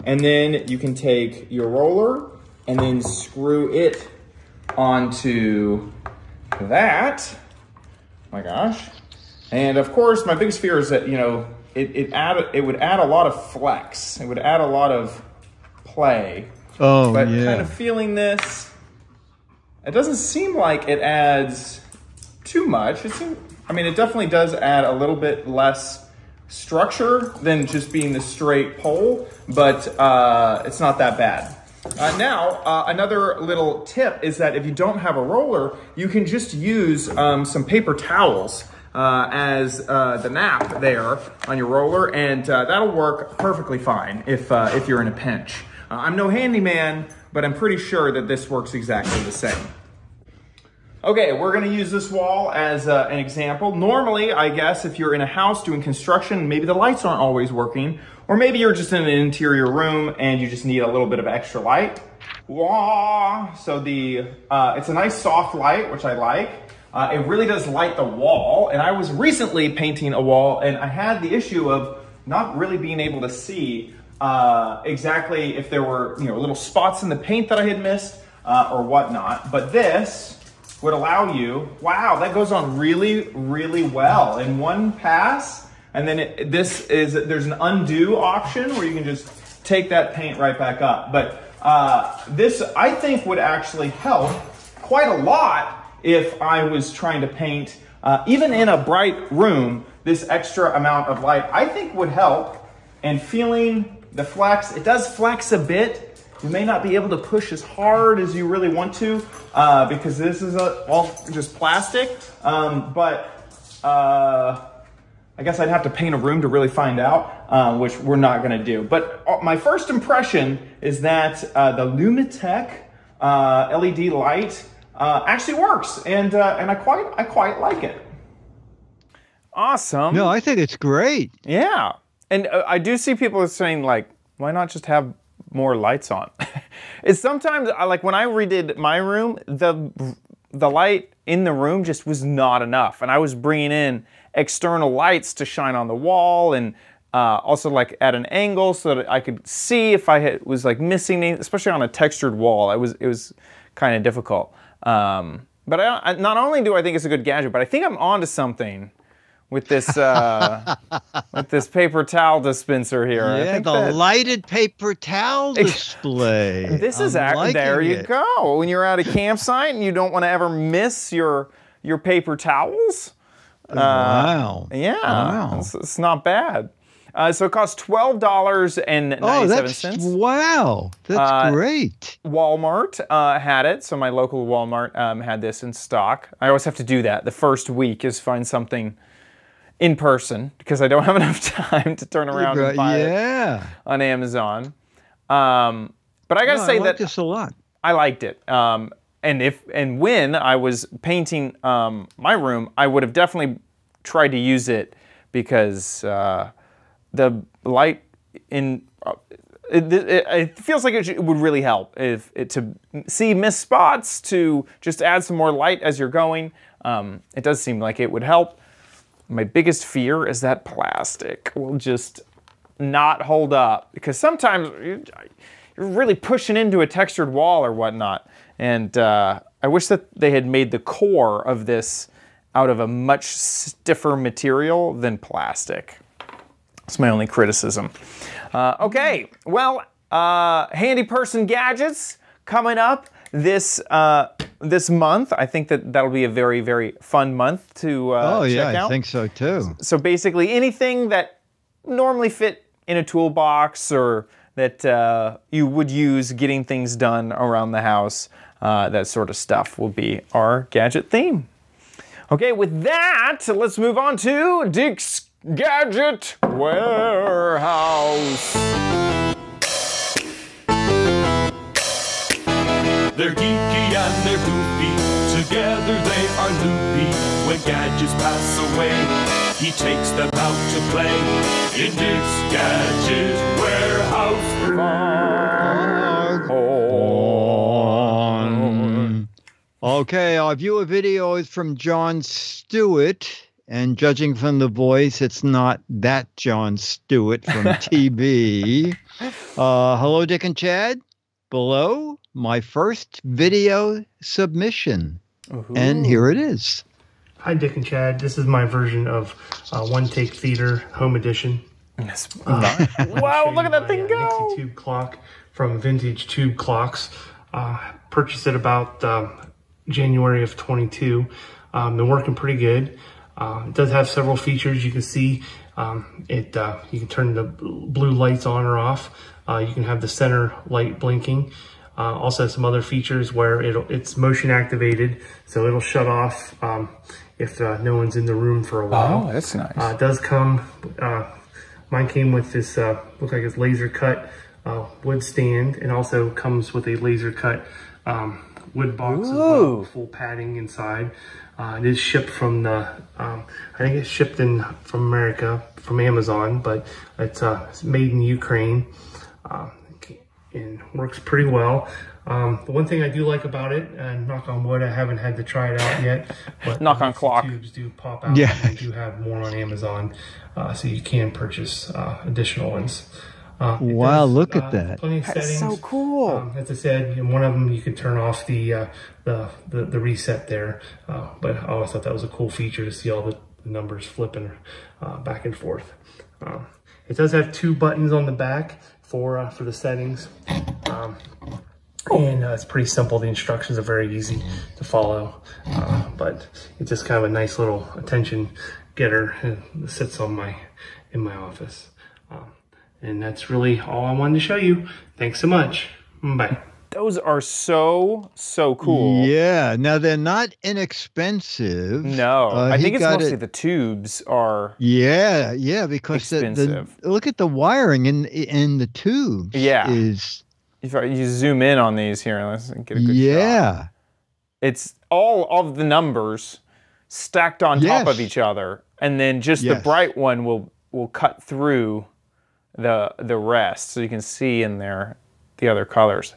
and then you can take your roller and then screw it onto that. Oh my gosh. And of course, my biggest fear is that, you know, it would add a lot of flex. It would add a lot of play. Oh, but yeah. Kind of feeling this, it doesn't seem like it adds too much. It definitely does add a little bit less structure than just being the straight pole, but it's not that bad. Now, another little tip is that if you don't have a roller, you can just use some paper towels as the nap there on your roller, and that'll work perfectly fine if you're in a pinch. I'm no handyman, but I'm pretty sure that this works exactly the same. Okay, we're gonna use this wall as an example. Normally, I guess, if you're in a house doing construction, maybe the lights aren't always working, or maybe you're just in an interior room and you just need a little bit of extra light. Wah! So it's a nice soft light, which I like. It really does light the wall, and I was recently painting a wall and I had the issue of not really being able to see exactly if there were little spots in the paint that I had missed or whatnot, but this would allow you, wow, that goes on really, really well in one pass. And then there's an undo option where you can just take that paint right back up. But this, I think, would actually help quite a lot if I was trying to paint, even in a bright room, this extra amount of light, I think would help. And feeling the flex, it does flex a bit. You may not be able to push as hard as you really want to because this is all just plastic, but I guess I'd have to paint a room to really find out, which we're not gonna do. But my first impression is that the Lumitech LED light actually works, and I quite like it. Awesome. No, I think it's great. Yeah, and I do see people saying, like, why not just have more lights on? It's sometimes, like when I redid my room, the light in the room just was not enough, and I was bringing in external lights to shine on the wall, and also like at an angle so that I could see if I was like missing anything, especially on a textured wall. It was kind of difficult. But not only do I think it's a good gadget, but I think I'm onto something with this with this paper towel dispenser here. Yeah, the lighted paper towel display. This is there you go. When you're at a campsite and you don't want to ever miss your paper towels. Wow. Yeah. Wow. It's not bad. So it costs $12.97. Oh, wow. That's great. Walmart had it. So my local Walmart had this in stock. I always have to do that. The first week is find something in person because I don't have enough time to turn around and buy it on Amazon. But I gotta say I like this a lot. I liked it. And when I was painting my room, I would have definitely tried to use it because the light in it feels like it would really help to see missed spots, to just add some more light as you're going. It does seem like it would help. My biggest fear is that plastic will just not hold up because sometimes you're really pushing into a textured wall or whatnot. And I wish that they had made the core of this out of a much stiffer material than plastic. That's my only criticism. Okay, well, handy person gadgets coming up this month. I think that'll be a very, very fun month to check out. I think so too. So basically anything that normally fit in a toolbox or that you would use getting things done around the house, that sort of stuff will be our gadget theme. Okay, with that, let's move on to Dick's Gadget Warehouse. They're geeky and they're goofy, together they are loopy. When gadgets pass away, he takes them out to play in Dick's Gadget Warehouse. Okay, our viewer video is from Jon Stewart, and judging from the voice, it's not that Jon Stewart from TV. Hello, Dick and Chad. Below, my first video submission. And here it is. Hi, Dick and Chad. This is my version of One Take Theater Home Edition. Wow, look at that thing go! Nixie tube clock from Vintage Tube Clocks. Purchased it about January of 22. Been working pretty good. It does have several features. You can see you can turn the blue lights on or off. You can have the center light blinking. Also has some other features where it's motion activated, so it'll shut off if no one's in the room for a while. Oh, that's nice. It does come, mine came with this, looks like it's laser cut wood stand, and also comes with a laser cut wood box as well, full padding inside. It is shipped from I think it's shipped in from America, from Amazon, but it's made in Ukraine. And works pretty well. The one thing I do like about it, and knock on wood, I haven't had to try it out yet, but knock on clock. Tubes do pop out. Yeah. And I do have more on Amazon, so you can purchase additional ones. Wow, look at that. Plenty of settings. So cool. As I said, in one of them you can turn off the reset there, but I always thought that was a cool feature to see all the numbers flipping back and forth. It does have 2 buttons on the back for the settings, and it's pretty simple. The instructions are very easy to follow, but it's just kind of a nice little attention getter. It sits on in my office, and that's really all I wanted to show you. Thanks so much. Bye. Those are so cool. Yeah. Now they're not inexpensive. No, I think it's mostly the tubes are. Yeah, because expensive. Look at the wiring in the tubes. Yeah. Is If you zoom in on these here, let's get a good shot. It's all of the numbers stacked on top of each other, and then just the bright one will cut through the rest, so you can see in there the other colors.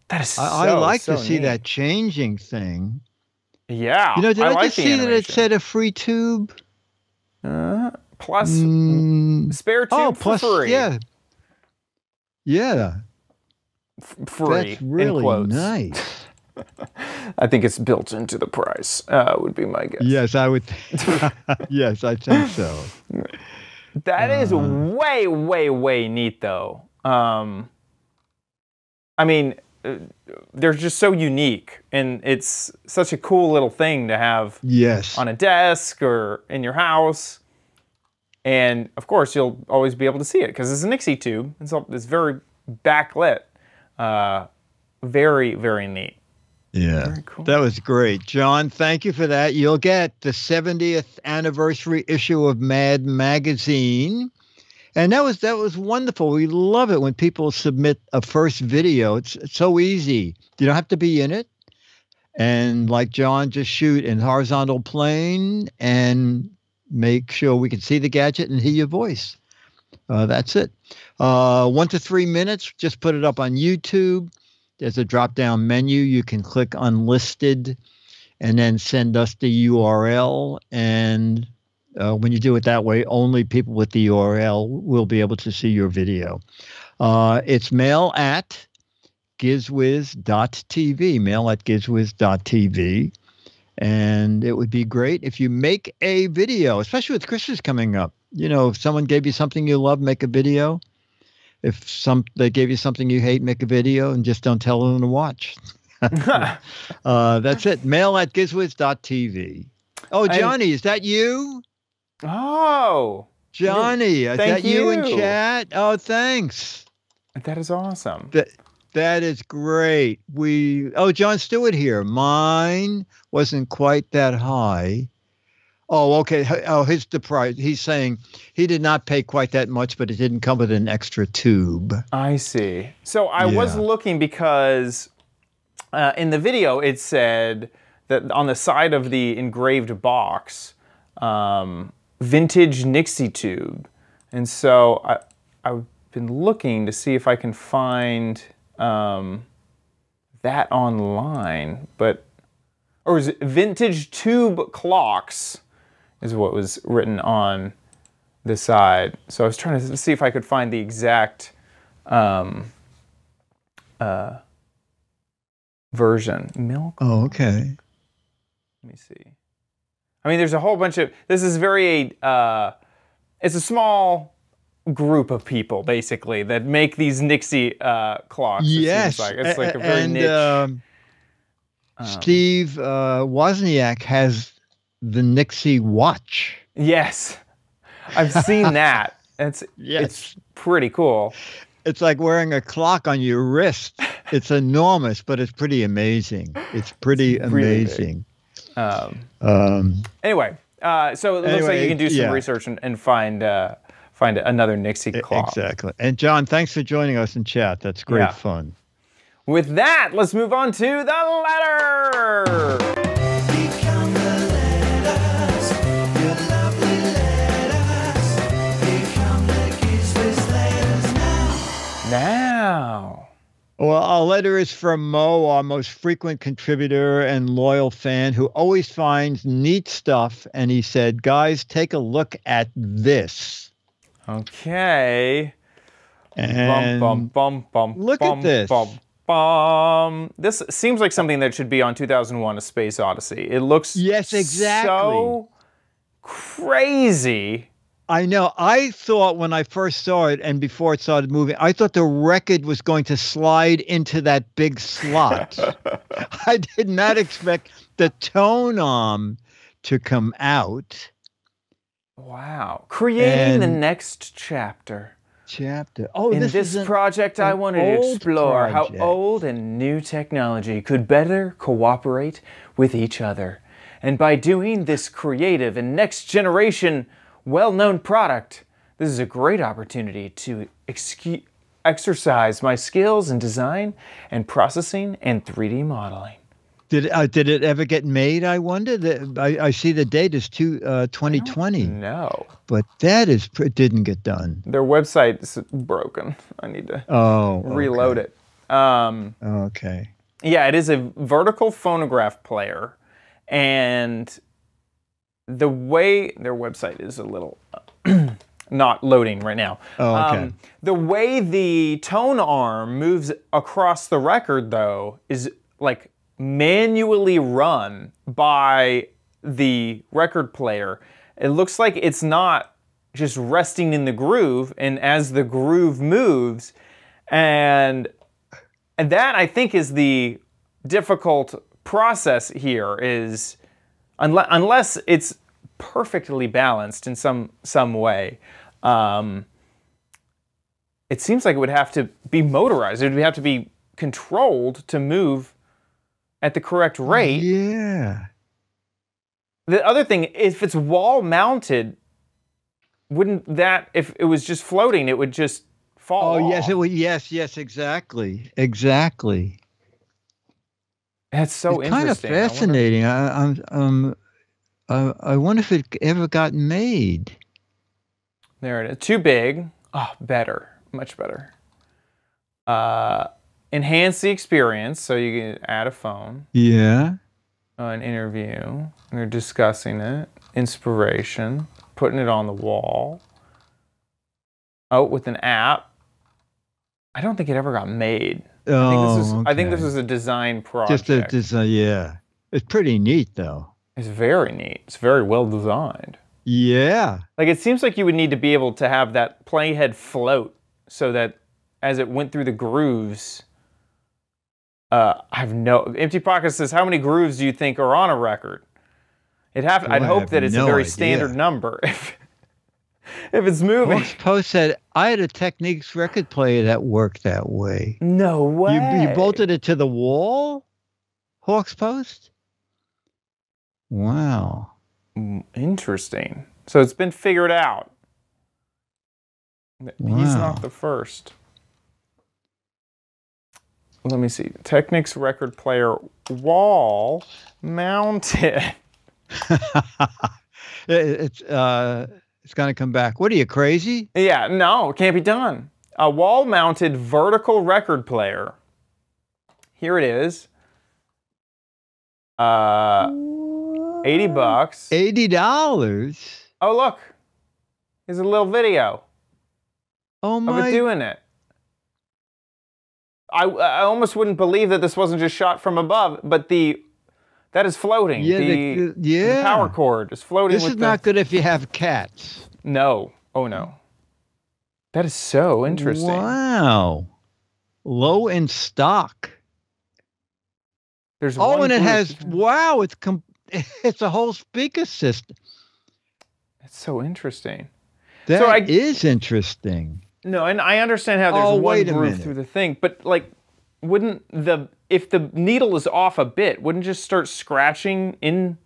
That is I like to see neat. that changing thing. Yeah. You know, did I like just see that it said a free tube? Plus spare tube for free. Yeah. Yeah. Free. That's really in quotes. nice. I think it's built into the price, would be my guess. Yes, I would. Yes, I think so. That is way neat, though. I mean, they're just so unique, and it's such a cool little thing to have on a desk or in your house. And of course, you'll always be able to see it because it's a Nixie tube. It's very backlit. Very neat. Yeah, very cool. That was great. John, thank you for that. You'll get the 70th anniversary issue of Mad Magazine. And that was wonderful. We love it when people submit a first video. It's so easy. You don't have to be in it. And like John, just shoot in horizontal plane and make sure we can see the gadget and hear your voice. That's it. 1 to 3 minutes. Just put it up on YouTube. There's a drop-down menu. You can click unlisted and then send us the URL. And when you do it that way, only people with the URL will be able to see your video. It's mail at gizwiz.tv, mail at gizwiz.tv. And it would be great if you make a video, especially with Christmas coming up. You know, if someone gave you something you love, make a video. If they gave you something you hate, make a video and just don't tell them to watch. That's it. Mail at gizwiz.tv. Oh, Johnny, is that you? Oh, Johnny, is that you in chat? Oh, thanks. That is awesome. That is great. John Stewart here. Mine wasn't quite that high. Oh, okay. Oh, the price. He's saying he did not pay quite that much, but it didn't come with an extra tube. I see. So I was looking because in the video it said that on the side of the engraved box, vintage Nixie tube. And so I've been looking to see if I can find that online, or is it vintage tube clocks is what was written on the side. So I was trying to see if I could find the exact version. Milk? Oh, okay. Let me see. I mean, there's a whole bunch of, this is very, it's a small group of people, basically, that make these Nixie clocks. Yes. It's like a very niche. Steve Wozniak has the Nixie watch. Yes, I've seen that. It's pretty cool. It's like wearing a clock on your wrist. It's enormous, but it's pretty amazing. It's pretty amazing. Anyway, so it looks like you can do some research and find another Nixie clock. Exactly. And John, thanks for joining us in chat. That's great fun. With that, let's move on to the letter. Become the letters, your lovely letters. Become the Giz Wiz letters Now. Well, our letter is from Mo, our most frequent contributor and loyal fan, who always finds neat stuff. And he said, guys, take a look at this. Okay. And look at this. This seems like something that should be on 2001: A Space Odyssey. It looks so crazy. I know. I thought when I first saw it and before it started moving, I thought the record was going to slide into that big slot. I did not expect the tone arm to come out. Wow. Creating the next chapter. Oh, in this project, I wanted to explore how old and new technology could better cooperate with each other. And by doing this creative and next generation well-known product, this is a great opportunity to exercise my skills in design and processing and 3D modeling. Did it ever get made, I wonder? I see the date is 2020. No. But it didn't get done. Their website's broken. I need to reload it. Okay. Yeah, it is a vertical phonograph player. And the way their website is a little not loading right now. The way the tone arm moves across the record, though, is like manually run by the record player. It looks like it's not just resting in the groove, and as the groove moves, and that I think is the difficult process here, is unless it's perfectly balanced in some way. It seems like it would have to be motorized. It would have to be controlled to move at the correct rate. Yeah. The other thing, if it's wall mounted, wouldn't that, if it was just floating, it would just fall off. Yes, it would. Yes, exactly. Exactly. That's so it's interesting. Kind of fascinating. I wonder if it ever got made. There it is. Too big. Oh, better. Much better. Enhance the experience, so you can add a phone. Yeah. An interview. And they're discussing it. Inspiration. Putting it on the wall. Oh, with an app. I don't think it ever got made. I think this was a design project. Just a design, yeah. It's pretty neat, though. It's very neat. It's very well designed. Yeah. Like, it seems like you would need to be able to have that playhead float so that as it went through the grooves, Empty Pocket says, how many grooves do you think are on a record? I'd hope that it's a very standard number. If it's moving. Hawks Post said, I had a Technics record player that worked that way. No way. You bolted it to the wall? Hawks Post? Wow. Interesting. So it's been figured out. Wow. He's not the first. Let me see. Technics record player wall mounted. It's going to come back. What are you, crazy? Yeah, no, it can't be done. A wall mounted vertical record player. Here it is. $80. $80? Oh, look. Here's a little video. Oh, my. Of it doing it. I almost wouldn't believe that this wasn't just shot from above, but that is floating. Yeah, the power cord is floating. This is not good if you have cats. No. Oh, no. That is so interesting. Wow. Low in stock. There's and it has, wow, it's a whole speaker system. It's so interesting. That is interesting. No, and I understand how there's one groove minute. through the thing, but like, if the needle is off a bit, wouldn't it just start scratching in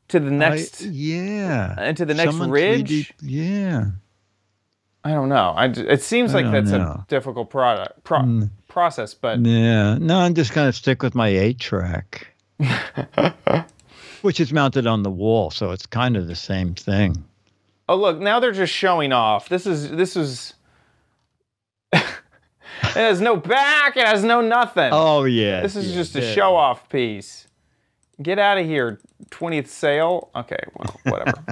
to the next? Into the next ridge. Yeah. I don't know. It seems like that's a difficult process, but yeah. No, I'm just gonna stick with my 8-track, which is mounted on the wall, so it's kind of the same thing. Oh, look, now they're just showing off. This is. It has no back. It has no nothing. Oh yeah. This is just a show-off piece. Get out of here, 20th sale. Okay, well, whatever.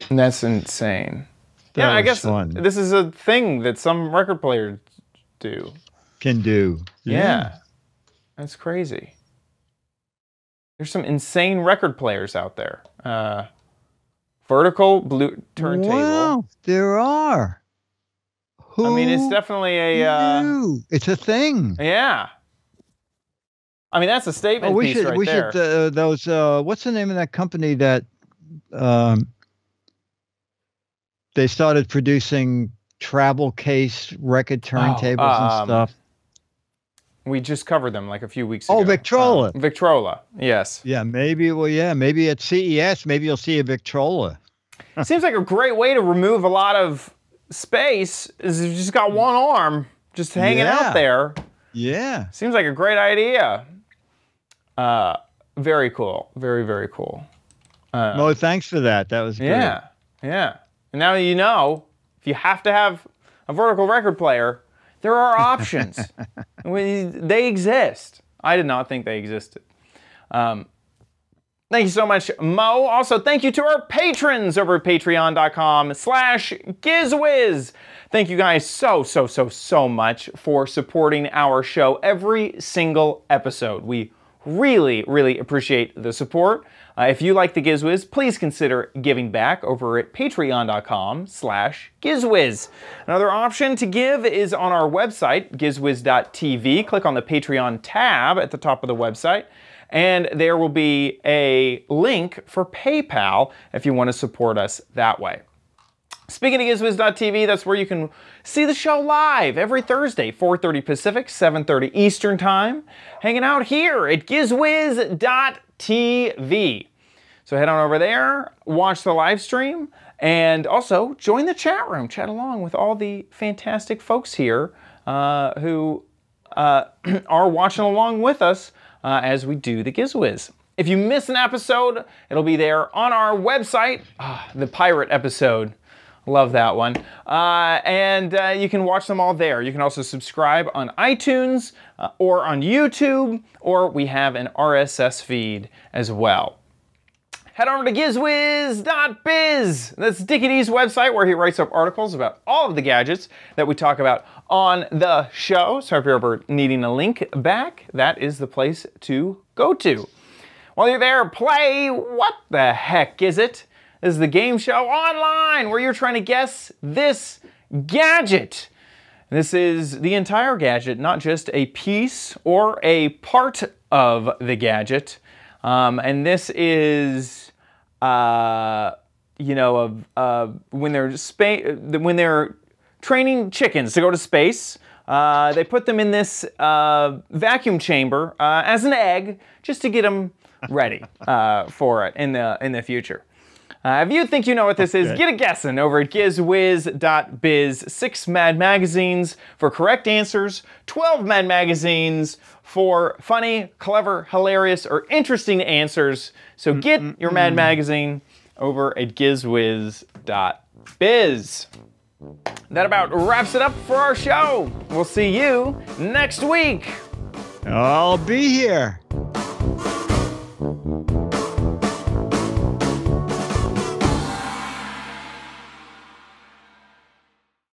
That's insane. Yeah, I guess this is a thing that some record players can do. Yeah. That's crazy. There's some insane record players out there. Vertical blue turntable. Wow, there are. I mean, it's definitely a... it's a thing. Yeah. I mean, that's a statement piece right there. What's the name of that company that they started producing travel case record turntables and stuff? We just covered them like a few weeks ago. Oh, Victrola. Victrola, yes. Yeah, maybe at CES, maybe you'll see a Victrola. Seems like a great way to remove a lot of space is if you just got one arm just hanging out there. Yeah. Seems like a great idea. Very cool. Very, very cool. Mo, thanks for that. That was good. Yeah. Yeah. And now you know, if you have to have a vertical record player, there are options. They exist. I did not think they existed. Thank you so much, Mo. Also, thank you to our patrons over at patreon.com/Giz Wiz. Thank you guys so much for supporting our show every single episode. We really, really appreciate the support. If you like the Giz Wiz, please consider giving back over at patreon.com/Giz Wiz. Another option to give is on our website, gizwiz.tv. Click on the Patreon tab at the top of the website, and there will be a link for PayPal if you want to support us that way. Speaking of gizwiz.tv, that's where you can see the show live every Thursday, 4:30 Pacific, 7:30 Eastern Time, hanging out here at gizwiz.tv. So head on over there, watch the live stream, and also join the chat room. Chat along with all the fantastic folks here who are watching along with us as we do the Giz Wiz. If you miss an episode, it'll be there on our website, the pirate episode. Love that one. And you can watch them all there. You can also subscribe on iTunes or on YouTube, or we have an RSS feed as well. Head over to gizwiz.biz. That's Dickie D's website where he writes up articles about all of the gadgets that we talk about on the show. So if you're ever needing a link back, that is the place to go to. While you're there, play What the Heck Is It? This is the game show online where you're trying to guess this gadget. This is the entire gadget, not just a piece or a part of the gadget. And this is, you know, when they're training chickens to go to space, they put them in this vacuum chamber as an egg, just to get them ready for it in the future. If you think you know what this is, get a guessing over at gizwiz.biz. 6 Mad Magazines for correct answers, 12 Mad Magazines for funny, clever, hilarious, or interesting answers. So get your Mad Magazine over at gizwiz.biz. That about wraps it up for our show. We'll see you next week. I'll be here.